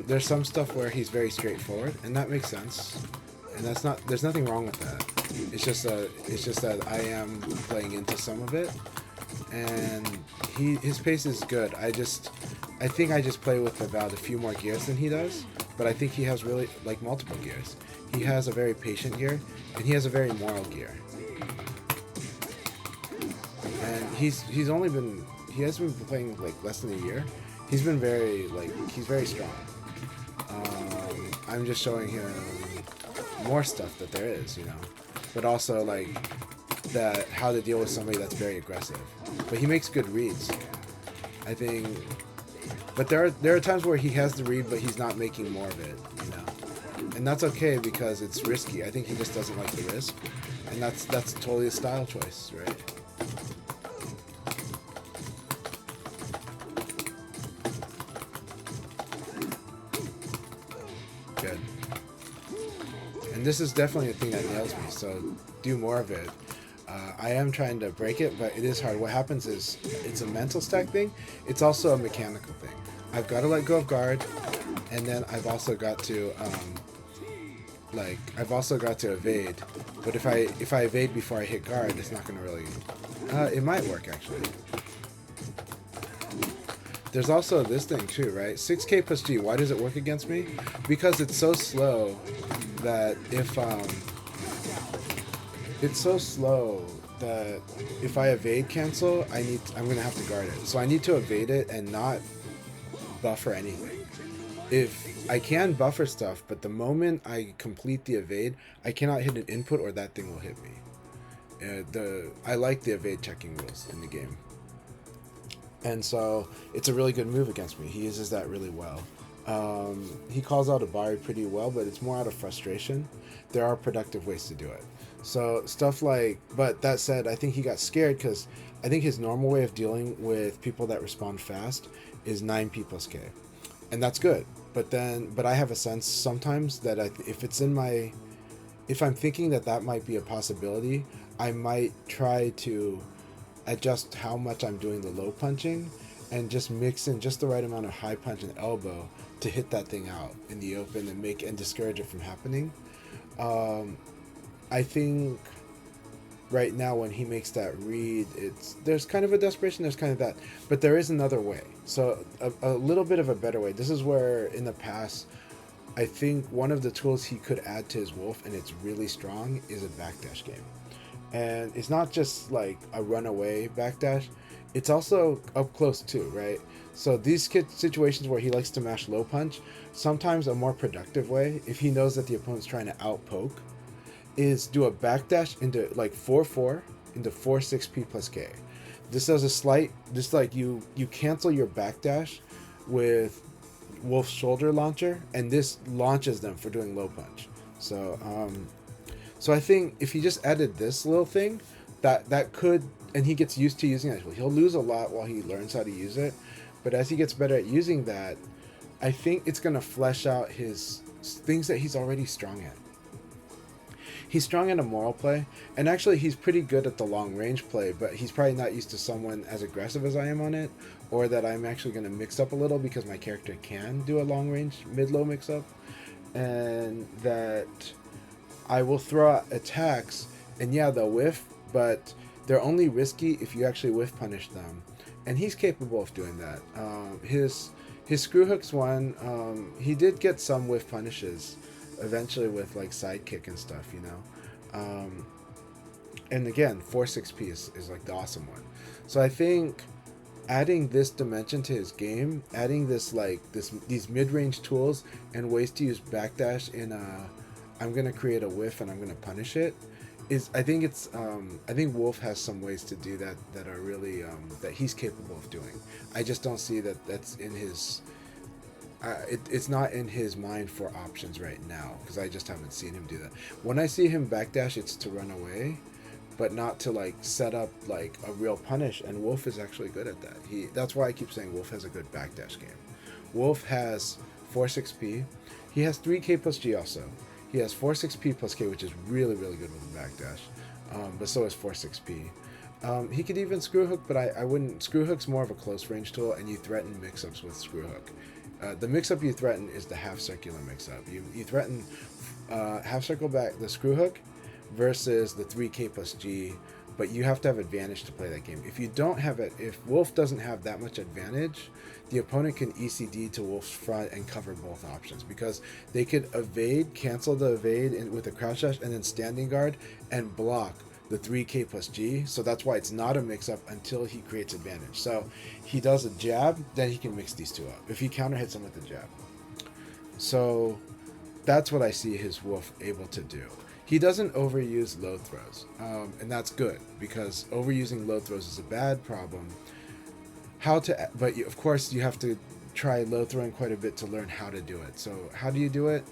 there's some stuff where he's very straightforward, and that makes sense. And that's not, there's nothing wrong with that. It's just that I am playing into some of it. And his pace is good. I think I just play with about a few more gears than he does. But I think he has really, like, multiple gears. He has a very patient gear, and he has a very moral gear. And he hasn't been playing like less than a year. He's been he's very strong. I'm just showing him more stuff that there is, you know, but also like how to deal with somebody that's very aggressive. But he makes good reads, I think. But there are times where he has the read, but he's not making more of it, you know, and that's okay because it's risky. I think he just doesn't like the risk, and that's totally a style choice, right? Good. And this is definitely a thing that nails me, so do more of it. I am trying to break it, but it is hard. What happens is it's a mental stack thing. It's also a mechanical thing. I've got to let go of guard, and then I've also got to evade. But if I evade before I hit guard, it's not going to really. It might work actually. There's also this thing too, right? 6K plus G. Why does it work against me? Because it's so slow that if I evade cancel, I'm gonna have to guard it. So I need to evade it and not buffer anything. If I can buffer stuff, but the moment I complete the evade, I cannot hit an input or that thing will hit me. I like the evade checking rules in the game. And so it's a really good move against me. He uses that really well. He calls out Abari pretty well, but it's more out of frustration. There are productive ways to do it. So stuff like, but that said, I think he got scared because I think his normal way of dealing with people that respond fast is 9P plus K. And that's good. But I have a sense sometimes that if I'm thinking that might be a possibility, I might try to adjust how much I'm doing the low punching and just mix in just the right amount of high punch and elbow to hit that thing out in the open and discourage it from happening. I think right now when he makes that read, there's kind of a desperation, there's kind of that, but there is another way. So a little bit of a better way. This is where in the past, I think one of the tools he could add to his wolf, and it's really strong, is a backdash game. And it's not just like a runaway backdash, it's also up close too, right? So these situations where he likes to mash low punch, sometimes a more productive way, if he knows that the opponent's trying to out poke, is do a backdash into like 4-4 into 4-6p plus K. This does a slight, just like you cancel your backdash with Wolf's shoulder launcher, and this launches them for doing low punch. So I think if he just added this little thing, that could, and he gets used to using it. He'll lose a lot while he learns how to use it, but as he gets better at using that, I think it's gonna flesh out his things that he's already strong at. He's strong at a moral play, and actually he's pretty good at the long range play, but he's probably not used to someone as aggressive as I am on it, or that I'm actually going to mix up a little because my character can do a long range mid-low mix up, and that I will throw out attacks, and yeah, they'll whiff, but they're only risky if you actually whiff punish them, and he's capable of doing that. His screw hooks one, he did get some whiff punishes eventually with like sidekick and stuff, you know. And again, 4-6p is like the awesome one. So I think adding this dimension to his game, adding this like these mid-range tools and ways to use backdash in I'm gonna create a whiff and I'm gonna punish it, is I think Wolf has some ways to do that that are really that he's capable of doing. I just don't see that that's in his it's not in his mind for options right now, because I just haven't seen him do that. When I see him backdash, it's to run away, but not to like set up like a real punish, and Wolf is actually good at that. That's why I keep saying Wolf has a good backdash game. Wolf has 4-6p. He has 3k plus G also. He has 4-6p plus K, which is really, really good with the backdash. But so is 4-6p. He could even screw hook, but I wouldn't. Screw hook's more of a close range tool, and you threaten mix-ups with screw hook. The mix-up you threaten is the half circular mix-up. You threaten half circle back the screw hook versus the 3k plus G, but you have to have advantage to play that game. If you don't have it, if Wolf doesn't have that much advantage, the opponent can ECD to Wolf's front and cover both options, because they could evade, cancel the evade with a crouch dash, and then standing guard and block the 3k plus G. So that's why it's not a mix-up until he creates advantage. So he does a jab, then he can mix these two up if he counter hits him with the jab. So that's what I see his Wolf able to do. He doesn't overuse low throws, and that's good, because overusing low throws is a bad problem. But of course you have to try low throwing quite a bit to learn how to do it. So how do you do it?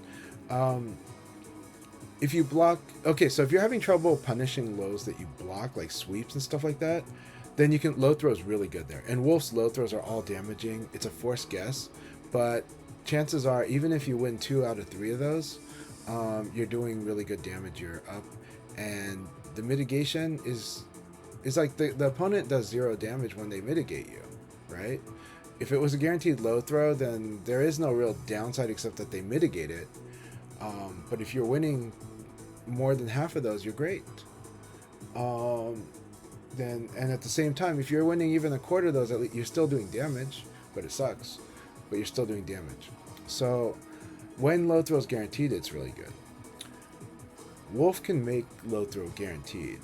If you block, okay, so if you're having trouble punishing lows that you block, like sweeps and stuff like that, then you can, low throw is really good there. And Wolf's low throws are all damaging. It's a forced guess, but chances are, even if you win 2 out of 3 of those, you're doing really good damage. You're up, and the mitigation is like the opponent does 0 damage when they mitigate you, right? If it was a guaranteed low throw, then there is no real downside except that they mitigate it. But if you're winning more than half of those, you're great. And at the same time, if you're winning even a quarter of those, at least you're still doing damage, but it sucks. But you're still doing damage. So when low throw is guaranteed, it's really good. Wolf can make low throw guaranteed.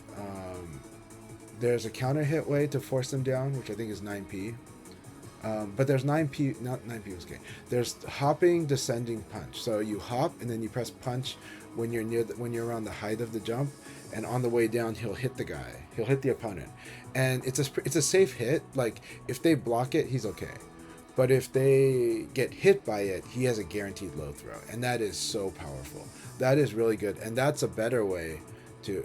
There's a counter hit way to force them down, which I think is 9p. But there's 9p, not 9p was okay. There's hopping, descending punch. So you hop and then you press punch when you're around the height of the jump, and on the way down he'll hit the guy. He'll hit the opponent, and it's a safe hit. Like if they block it, he's okay. But if they get hit by it, he has a guaranteed low throw, and that is so powerful. That is really good, and that's a better way to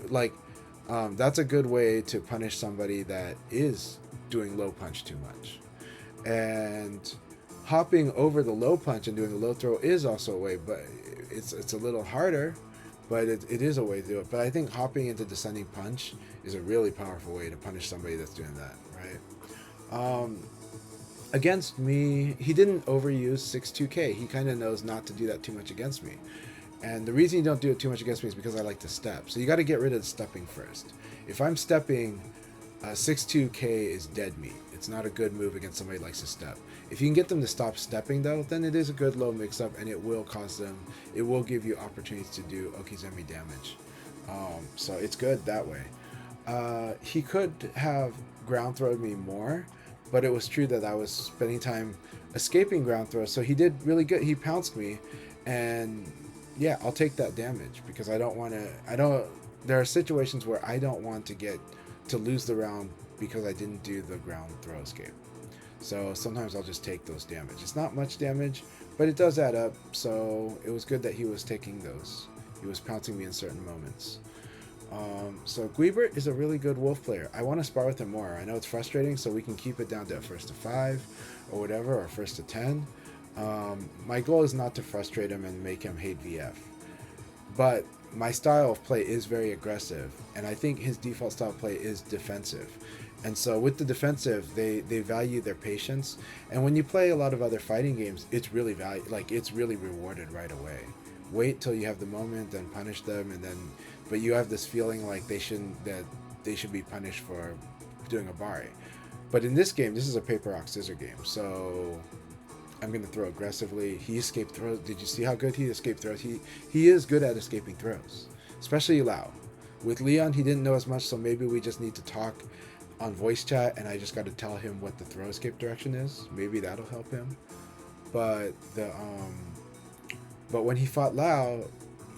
that's a good way to punish somebody that is doing low punch too much. And hopping over the low punch and doing a low throw is also a way, but it's a little harder, but it is a way to do it. But I think hopping into descending punch is a really powerful way to punish somebody that's doing that, right? Against me, he didn't overuse 6-2K. He kind of knows not to do that too much against me. And the reason you don't do it too much against me is because I like to step. So you got to get rid of the stepping first. If I'm stepping, 6-2K is dead meat. It's not a good move against somebody who likes to step. If you can get them to stop stepping, though, then it is a good low mix-up, and it will it will give you opportunities to do Okizeme damage. So it's good that way. He could have ground throwed me more, but it was true that I was spending time escaping ground throws. So he did really good. He pounced me, and yeah, I'll take that damage because I don't want to. I don't. There are situations where I don't want to lose the round because I didn't do the ground throw escape. So sometimes I'll just take those damage. It's not much damage, but it does add up. So it was good that he was taking those. He was pouncing me in certain moments. So Gweebert is a really good wolf player. I want to spar with him more. I know it's frustrating, so we can keep it down to first to 5 or whatever, or first to 10. My goal is not to frustrate him and make him hate VF. But my style of play is very aggressive, and I think his default style of play is defensive. And so with the defensive, they value their patience. And when you play a lot of other fighting games, it's really it's really rewarded right away. Wait till you have the moment, then punish them, and then but you have this feeling like they should be punished for doing a bari. But in this game, this is a paper rock scissor game, so I'm gonna throw aggressively. He escaped throws. Did you see how good he escaped throws? He is good at escaping throws, especially Lao. With Leon, he didn't know as much, so maybe we just need to talk on voice chat, and I just got to tell him what the throw escape direction is. Maybe that'll help him. But but when he fought Lao,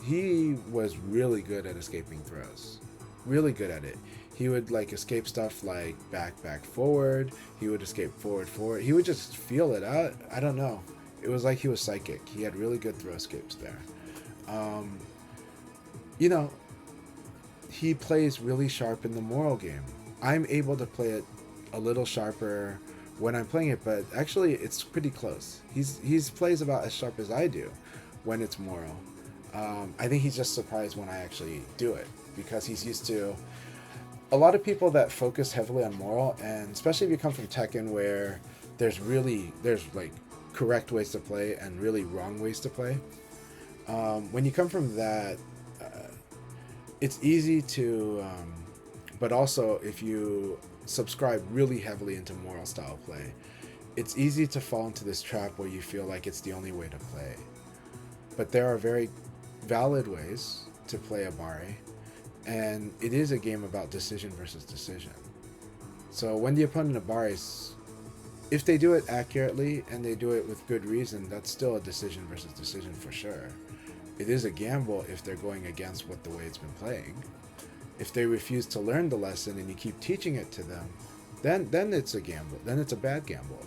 he was really good at escaping throws. Really good at it. He would like escape stuff like back, forward. He would escape forward. He would just feel it out. I don't know. It was like he was psychic. He had really good throw escapes there. He plays really sharp in the moral game. I'm able to play it a little sharper when I'm playing it, but actually it's pretty close. He's plays about as sharp as I do when it's moral. I think he's just surprised when I actually do it because he's used to a lot of people that focus heavily on moral, and especially if you come from Tekken where there's like correct ways to play and really wrong ways to play. When you come from that, it's easy to, but also if you subscribe really heavily into moral style play, it's easy to fall into this trap where you feel like it's the only way to play. But there are very valid ways to play a bari, and it is a game about decision versus decision. So when the opponent abaris, if they do it accurately and they do it with good reason, that's still a decision versus decision for sure. It is a gamble if they're going against what the way it's been playing. If they refuse to learn the lesson and you keep teaching it to them, then it's a gamble. Then it's a bad gamble.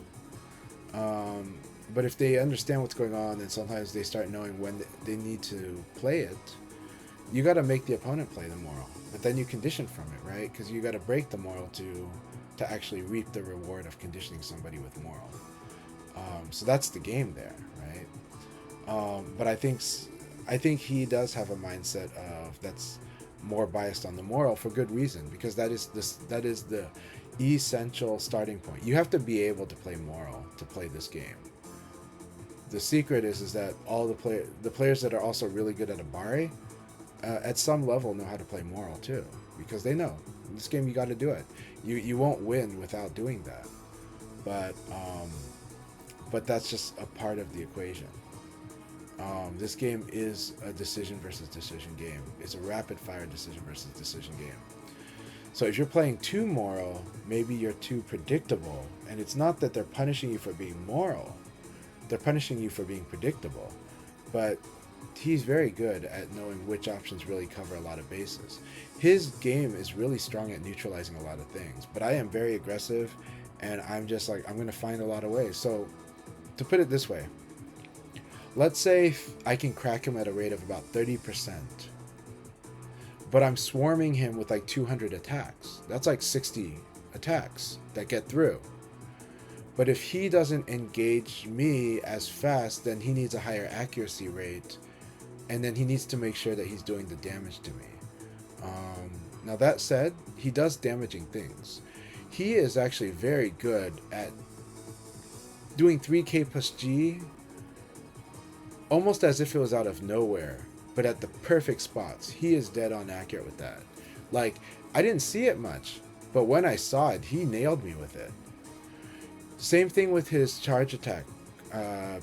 But if they understand what's going on and sometimes they start knowing when they need to play it, you got to make the opponent play the moral. But then you condition from it, right? Because you got to break the moral to actually reap the reward of conditioning somebody with moral. So that's the game there, right? But I think he does have a mindset of that's more biased on the moral for good reason, because that is the essential starting point. You have to be able to play moral to play this game. The secret is that all the players that are also really good at a bari, at some level know how to play moral too, because they know in this game you got to do it. You won't win without doing that, but that's just a part of the equation. This game is a decision versus decision game. It's a rapid fire decision versus decision game. So if you're playing too moral, maybe you're too predictable, and it's not that they're punishing you for being moral. They're punishing you for being predictable. But he's very good at knowing which options really cover a lot of bases. His game is really strong at neutralizing a lot of things, but I am very aggressive, and I'm just like, I'm going to find a lot of ways. So to put it this way, let's say I can crack him at a rate of about 30%, but I'm swarming him with like 200 attacks. That's like 60 attacks that get through. But if he doesn't engage me as fast, then he needs a higher accuracy rate, and then he needs to make sure that he's doing the damage to me. Now that said, he does damaging things. He is actually very good at doing 3k plus G almost as if it was out of nowhere, but at the perfect spots. He is dead on accurate with that. Like, I didn't see it much, but when I saw it, he nailed me with it. Same thing with his charge attack,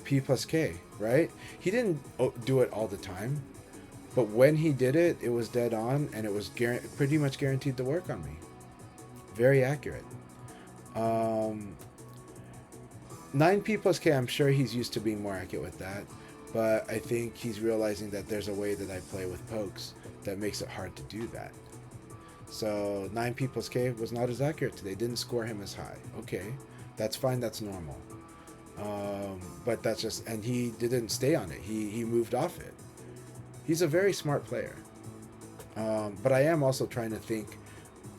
P plus K, right? He didn't do it all the time, but when he did it, it was dead on, and it was pretty much guaranteed to work on me. Very accurate. 9P plus K, I'm sure he's used to being more accurate with that, but I think he's realizing that there's a way that I play with pokes that makes it hard to do that. So 9P plus K was not as accurate today. Didn't score him as high. Okay, that's fine. That's normal. But that's just, and he didn't stay on it. He moved off it. He's a very smart player. But I am also trying to think.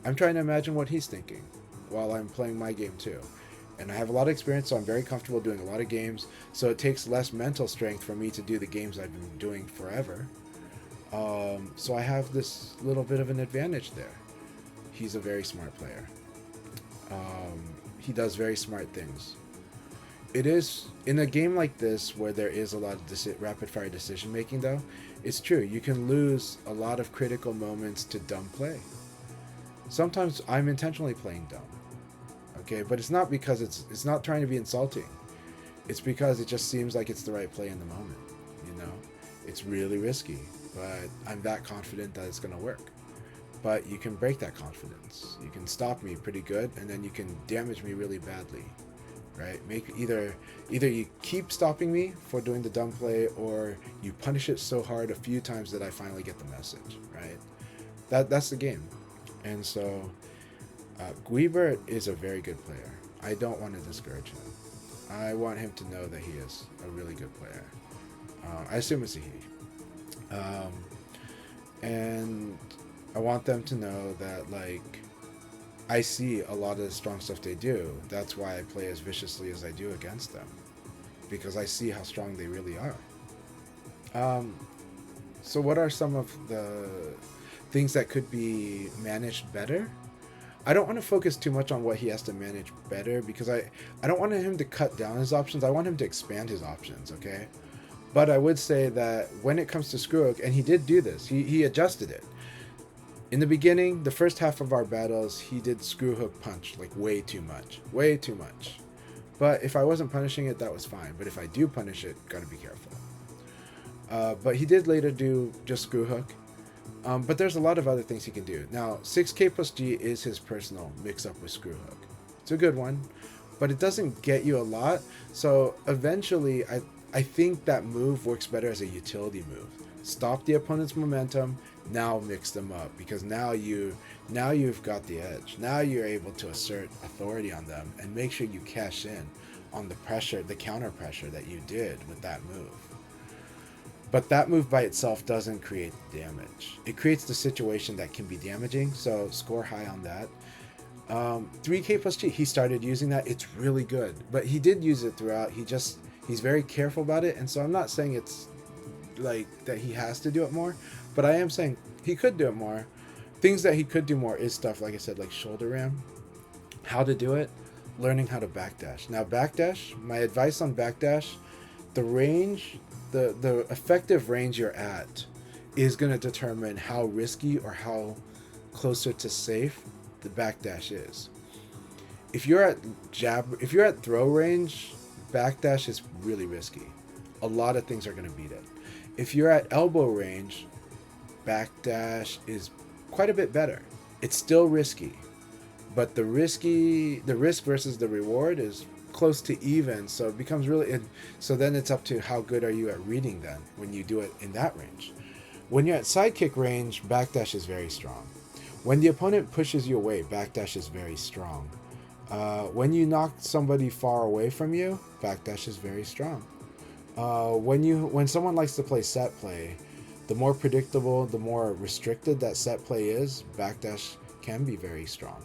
I'm trying to imagine what he's thinking while I'm playing my game too. And I have a lot of experience, so I'm very comfortable doing a lot of games. So it takes less mental strength for me to do the games I've been doing forever. So I have this little bit of an advantage there. He's a very smart player. He does very smart things. It is, in a game like this where there is a lot of rapid fire decision making though, it's true. You can lose a lot of critical moments to dumb play. Sometimes I'm intentionally playing dumb. Okay, but it's not because it's not trying to be insulting. It's because it just seems like it's the right play in the moment. You know, it's really risky, but I'm that confident that it's going to work. But you can break that confidence. You can stop me pretty good, and then you can damage me really badly, right? Make either you keep stopping me for doing the dumb play, or you punish it so hard a few times that I finally get the message, right? That's the game. And so Gweebert is a very good player. I don't want to discourage him. I want him to know that he is a really good player. I assume it's a he. And I want them to know that, like, I see a lot of the strong stuff they do. That's why I play as viciously as I do against them, because I see how strong they really are. So what are some of the things that could be managed better? I don't want to focus too much on what he has to manage better, because I don't want him to cut down his options. I want him to expand his options, okay? But I would say that when it comes to screw hook, and he did do this, he adjusted it. In the beginning, the first half of our battles, he did screw hook punch like way too much. Way too much. But if I wasn't punishing it, that was fine. But if I do punish it, gotta be careful. But he did later do just screw hook. But there's a lot of other things he can do. Now, 6K plus G is his personal mix-up with screw hook. It's a good one, but it doesn't get you a lot. So eventually, I think that move works better as a utility move. Stop the opponent's momentum, now mix them up, because now you've got the edge. Now you're able to assert authority on them and make sure you cash in on the pressure, the counter pressure that you did with that move. But that move by itself doesn't create damage. It creates the situation that can be damaging, so score high on that. 3K plus G, he started using that. It's really good, but he did use it throughout. He's very careful about it, and so I'm not saying it's like that he has to do it more, but I am saying he could do it more. Things that he could do more is stuff, like I said, like shoulder ram, how to do it, learning how to backdash. Now backdash, my advice on backdash, the range, the effective range you're at is going to determine how risky or how closer to safe the backdash is. If you're at throw range, backdash is really risky. A lot of things are going to beat it. If you're at elbow range, backdash is quite a bit better. It's still risky, but the risk versus the reward is close to even, so it becomes so then it's up to how good are you at reading then when you do it in that range. When you're at sidekick range, backdash is very strong. When the opponent pushes you away, backdash is very strong. When you knock somebody far away from you, backdash is very strong. When someone likes to play set play, the more predictable, the more restricted that set play is, backdash can be very strong.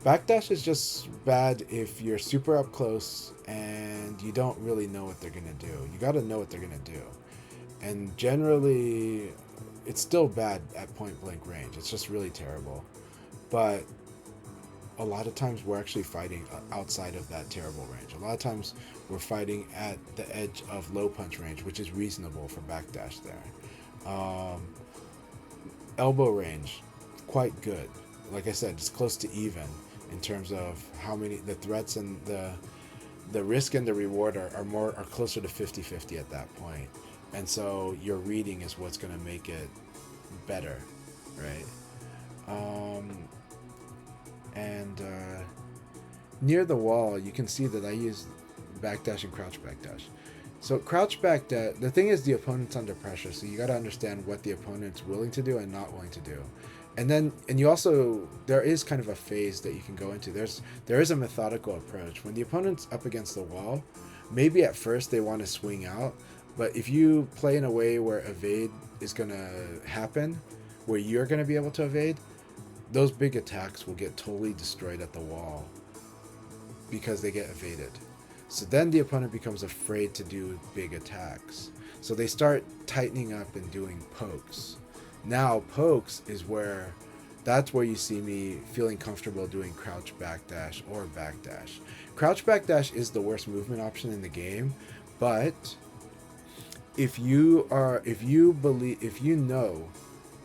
Backdash is just bad if you're super up close and you don't really know what they're going to do. You got to know what they're going to do. And generally, it's still bad at point blank range. It's just really terrible. But a lot of times we're actually fighting outside of that terrible range. A lot of times we're fighting at the edge of low punch range, which is reasonable for backdash there. Elbow range, quite good. Like I said, it's close to even in terms of how many the threats and the risk and the reward are closer to 50-50 at that point. And so your reading is what's going to make it better, right? near the wall, you can see that I use backdash and crouch backdash. So crouch backdash, the thing is the opponent's under pressure, so you got to understand what the opponent's willing to do and not willing to do. And then, and you also, there is kind of a phase that you can go into. There is a methodical approach. When the opponent's up against the wall, maybe at first they want to swing out, but if you play in a way where evade is going to happen, where you're going to be able to evade, those big attacks will get totally destroyed at the wall because they get evaded. So then the opponent becomes afraid to do big attacks. So they start tightening up and doing pokes. Now pokes is where, that's where you see me feeling comfortable doing crouch backdash or backdash. Crouch backdash is the worst movement option in the game, but if you know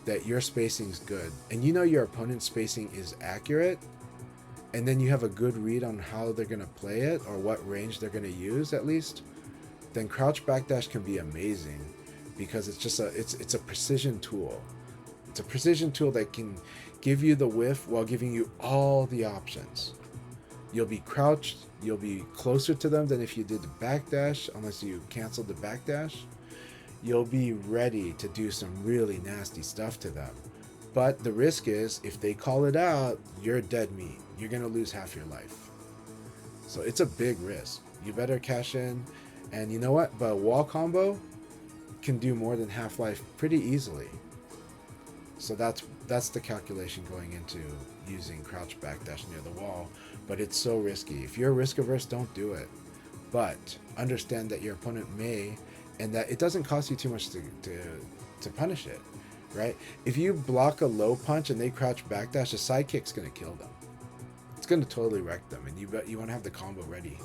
that your spacing's good and you know your opponent's spacing is accurate, and then you have a good read on how they're going to play it or what range they're going to use at least, then crouch backdash can be amazing because it's just it's a precision tool. It's a precision tool that can give you the whiff while giving you all the options. You'll be crouched, you'll be closer to them than if you did the backdash, unless you canceled the backdash. You'll be ready to do some really nasty stuff to them. But the risk is, if they call it out, you're dead meat. You're going to lose half your life. So it's a big risk. You better cash in. And you know what? But a wall combo can do more than half-life pretty easily. So that's the calculation going into using crouch backdash near the wall. But it's so risky. If you're risk averse, don't do it. But understand that your opponent may, and that it doesn't cost you too much to punish it, right? If you block a low punch and they crouch backdash, a side kick's going to kill them. It's going to totally wreck them, and you want to have the combo ready.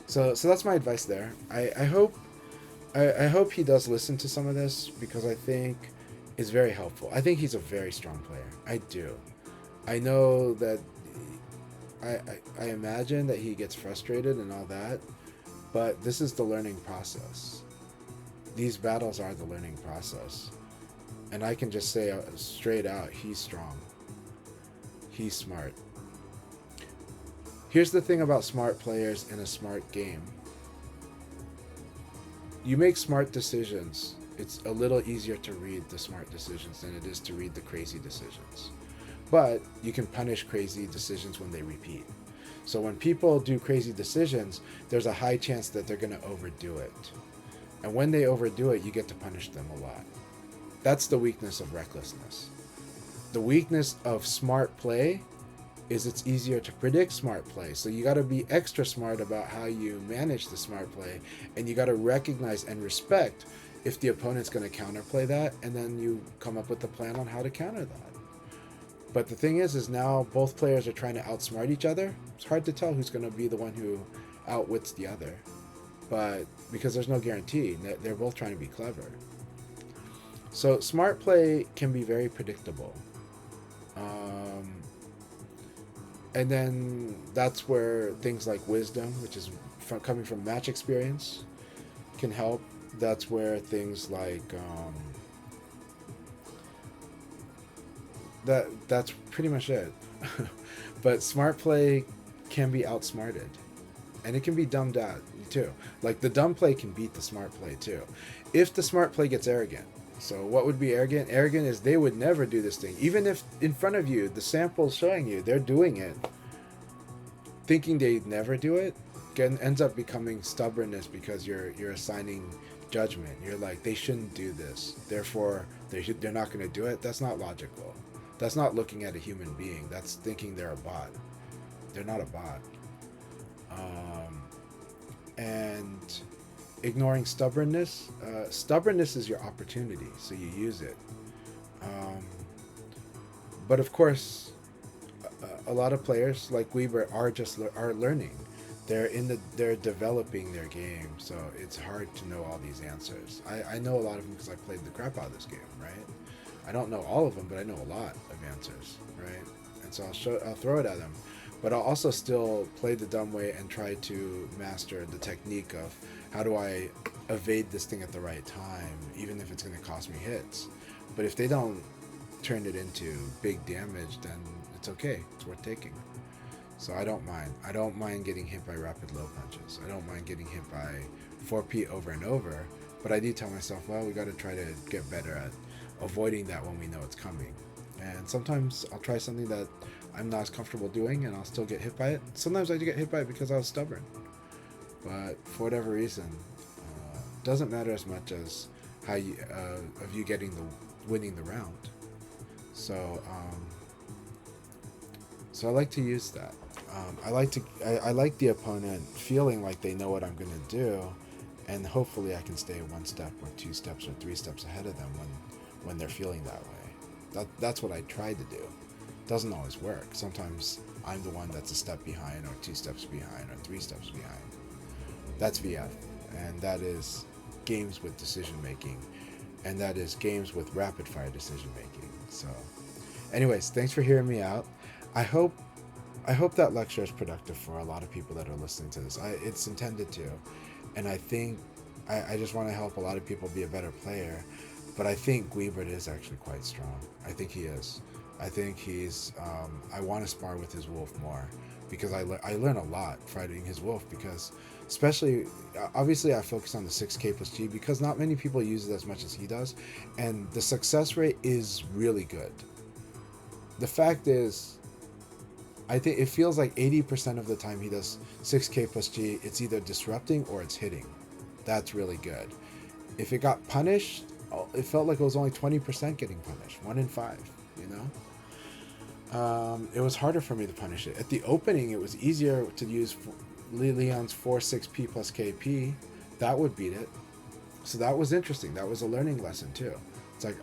So that's my advice there. I hope he does listen to some of this, because I think it's very helpful. I think he's a very strong player. I do. I know that I imagine that he gets frustrated and all that, but this is the learning process. These battles are the learning process. And I can just say straight out, he's strong. He's smart. Here's the thing about smart players in a smart game. You make smart decisions. It's a little easier to read the smart decisions than it is to read the crazy decisions. But you can punish crazy decisions when they repeat. So when people do crazy decisions, there's a high chance that they're going to overdo it. And when they overdo it, you get to punish them a lot. That's the weakness of recklessness. The weakness of smart play is it's easier to predict smart play. So you got to be extra smart about how you manage the smart play, and you got to recognize and respect if the opponent's going to counterplay that, and then you come up with a plan on how to counter that. But the thing is now both players are trying to outsmart each other. It's hard to tell who's going to be the one who outwits the other. But because there's no guarantee, they're both trying to be clever. So smart play can be very predictable. And then that's where things like wisdom, which is coming from match experience, can help. That's where things like that's pretty much it. But smart play can be outsmarted, and it can be dumbed out too. Like the dumb play can beat the smart play too, if the smart play gets arrogant. So what would be arrogant? Arrogant is they would never do this thing, even if in front of you the sample's showing you they're doing it. Thinking they'd never do it ends up becoming stubbornness, because you're assigning judgment. You're like, they shouldn't do this, therefore they're not going to do it. That's not logical. That's not looking at a human being. That's thinking they're a bot. They're not a bot. And ignoring stubbornness. Stubbornness is your opportunity, so you use it. But of course, a lot of players like Gweebert are learning. They're developing their game, so it's hard to know all these answers. I know a lot of them because I played the crap out of this game, right? I don't know all of them, but I know a lot of answers, right? And so I'll throw it at them, but I'll also still play the dumb way and try to master the technique of how do I evade this thing at the right time, even if it's going to cost me hits. But if they don't turn it into big damage, then it's okay. It's worth taking. So I don't mind. I don't mind getting hit by rapid low punches. I don't mind getting hit by 4P over and over. But I do tell myself, well, we got to try to get better at avoiding that when we know it's coming. And sometimes I'll try something that I'm not as comfortable doing and I'll still get hit by it. Sometimes I do get hit by it because I was stubborn. But for whatever reason, doesn't matter as much as how you of you winning the round. So so I like to use that. I like the opponent feeling like they know what I'm gonna do, and hopefully I can stay 1 step or 2 steps or 3 steps ahead of them when they're feeling that way. That's what I try to do. Doesn't always work. Sometimes I'm the one that's a step behind or 2 steps behind or 3 steps behind. That's VF, and that is games with decision making, and that is games with rapid fire decision making. So anyways, thanks for hearing me out. I hope that lecture is productive for a lot of people that are listening to this. It's intended to, and I think I just want to help a lot of people be a better player. But I think Gweebert is actually quite strong. I think he is. I think he's. I want to spar with his wolf more because I learn a lot fighting his wolf, because especially obviously I focus on the 6K plus G because not many people use it as much as he does, and the success rate is really good. The fact is, I think it feels like 80% of the time he does 6K plus G, it's either disrupting or it's hitting. That's really good. If it got punished, it felt like it was only 20% getting punished. 1 in 5, you know? It was harder for me to punish it. At the opening, it was easier to use Leon's 4-6P plus KP. That would beat it. So that was interesting. That was a learning lesson too. It's like,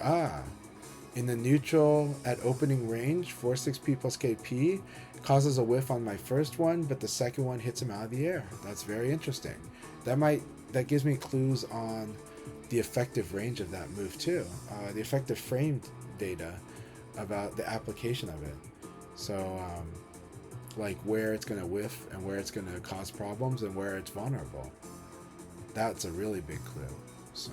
in the neutral at opening range, 4-6P plus KP causes a whiff on my first one, but the second one hits him out of the air. That's very interesting. That gives me clues on the effective range of that move too. The effective frame data about the application of it. So like where it's going to whiff and where it's going to cause problems and where it's vulnerable. That's a really big clue. So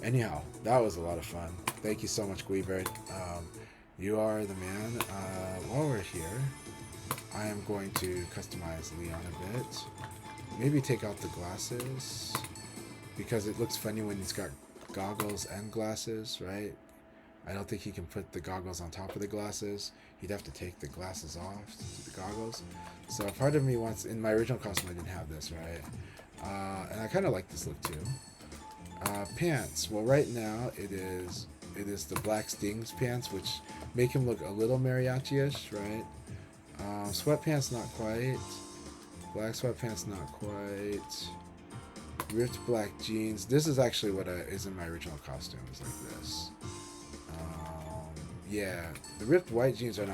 anyhow, that was a lot of fun. Thank you so much, Gweebert. You are the man. While we're here, I am going to customize Leon a bit. Maybe take out the glasses, because it looks funny when he's got goggles and glasses, right? I don't think he can put the goggles on top of the glasses. He'd have to take the glasses off to do the goggles. So part of me wants, in my original costume I didn't have this, right? And I kind of like this look too. Pants. Well, right now it is the black Stings pants, which make him look a little mariachi-ish, right? Sweatpants, not quite. Black sweatpants, not quite. Ripped black jeans. This is actually what is in my original costume. It's like this. Yeah, the ripped white jeans are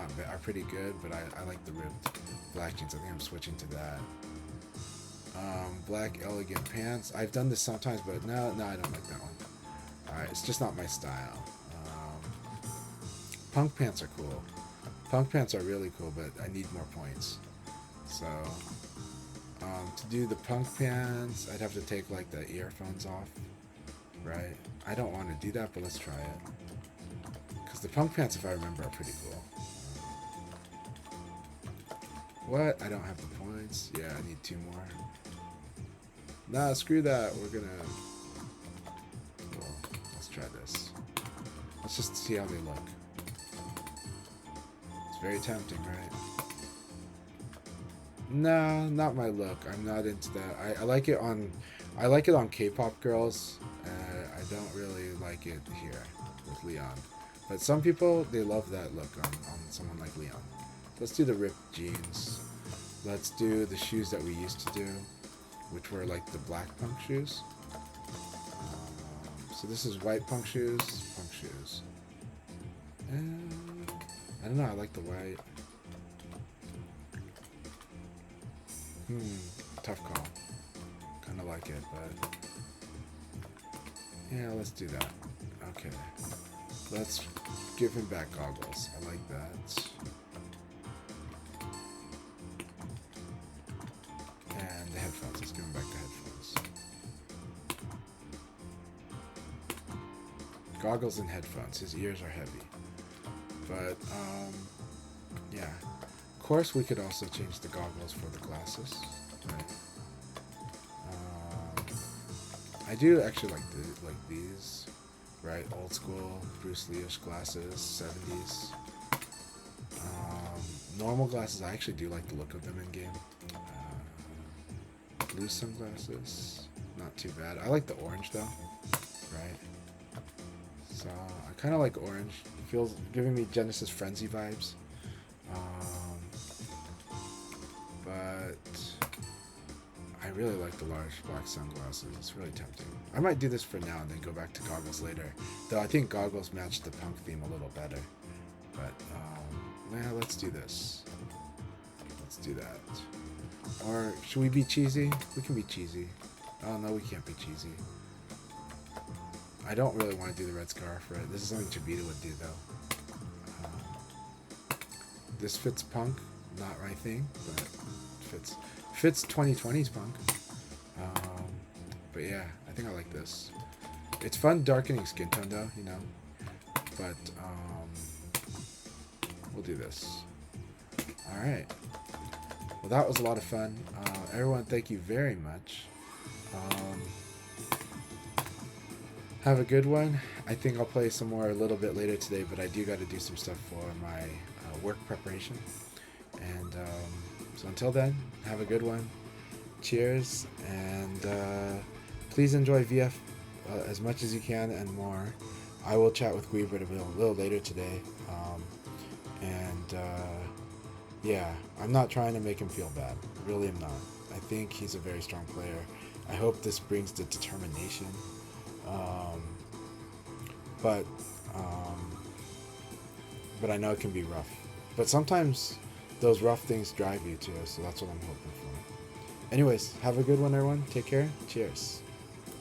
pretty good, but I like the ripped black jeans. I think I'm switching to that. Black elegant pants. I've done this sometimes, but no, I don't like that one. Alright, it's just not my style. Punk pants are cool. Punk pants are really cool, but I need more points. So, to do the punk pants, I'd have to take like the earphones off, right? I don't want to do that, but let's try it. Because the punk pants, if I remember, are pretty cool. What? I don't have the points. Yeah, I need 2 more. Nah, screw that. We're gonna... Well, let's try this. Let's just see how they look. It's very tempting, right? Nah, not my look. I'm not into that. I like it on K-pop girls. I don't really like it here with Leon. But some people, they love that look on someone like Leon. Let's do the ripped jeans. Let's do the shoes that we used to do, which were like the black punk shoes. So this is white punk shoes. And I don't know, I like the white. Tough call. Kind of like it, but yeah, let's do that. Okay. Let's give him back goggles. I like that. And the headphones. Let's give him back the headphones. Goggles and headphones. His ears are heavy. But, yeah. course, we could also change the goggles for the glasses. Right. I do actually like these, right? Old school Bruce Lee-ish glasses, 70s. Normal glasses, I actually do like the look of them in game. Blue sunglasses, not too bad. I like the orange though, right? So I kind of like orange. Feels giving me Genesis Frenzy vibes. But I really like the large black sunglasses. It's really tempting. I might do this for now and then go back to goggles later. Though I think goggles match the punk theme a little better. But yeah, let's do this. Let's do that. Or should we be cheesy? We can be cheesy. Oh no, we can't be cheesy. I don't really want to do the red scarf for it. This is something Chibita would do though. This fits punk, not my thing, but fits 2020's punk. But yeah, I think I like this. It's fun darkening skin tone though, you know. But we'll do this. All right. Well, that was a lot of fun. Everyone, thank you very much. Have a good one. I think I'll play some more a little bit later today, but I do got to do some stuff for my work preparation. And so until then, have a good one. Cheers, and please enjoy VF as much as you can and more. I will chat with Gweebert a little later today. Yeah, I'm not trying to make him feel bad. Really am not. I think he's a very strong player. I hope this brings the determination. But I know it can be rough. But sometimes those rough things drive you too, so that's what I'm hoping for. Anyways, have a good one, everyone. Take care. Cheers.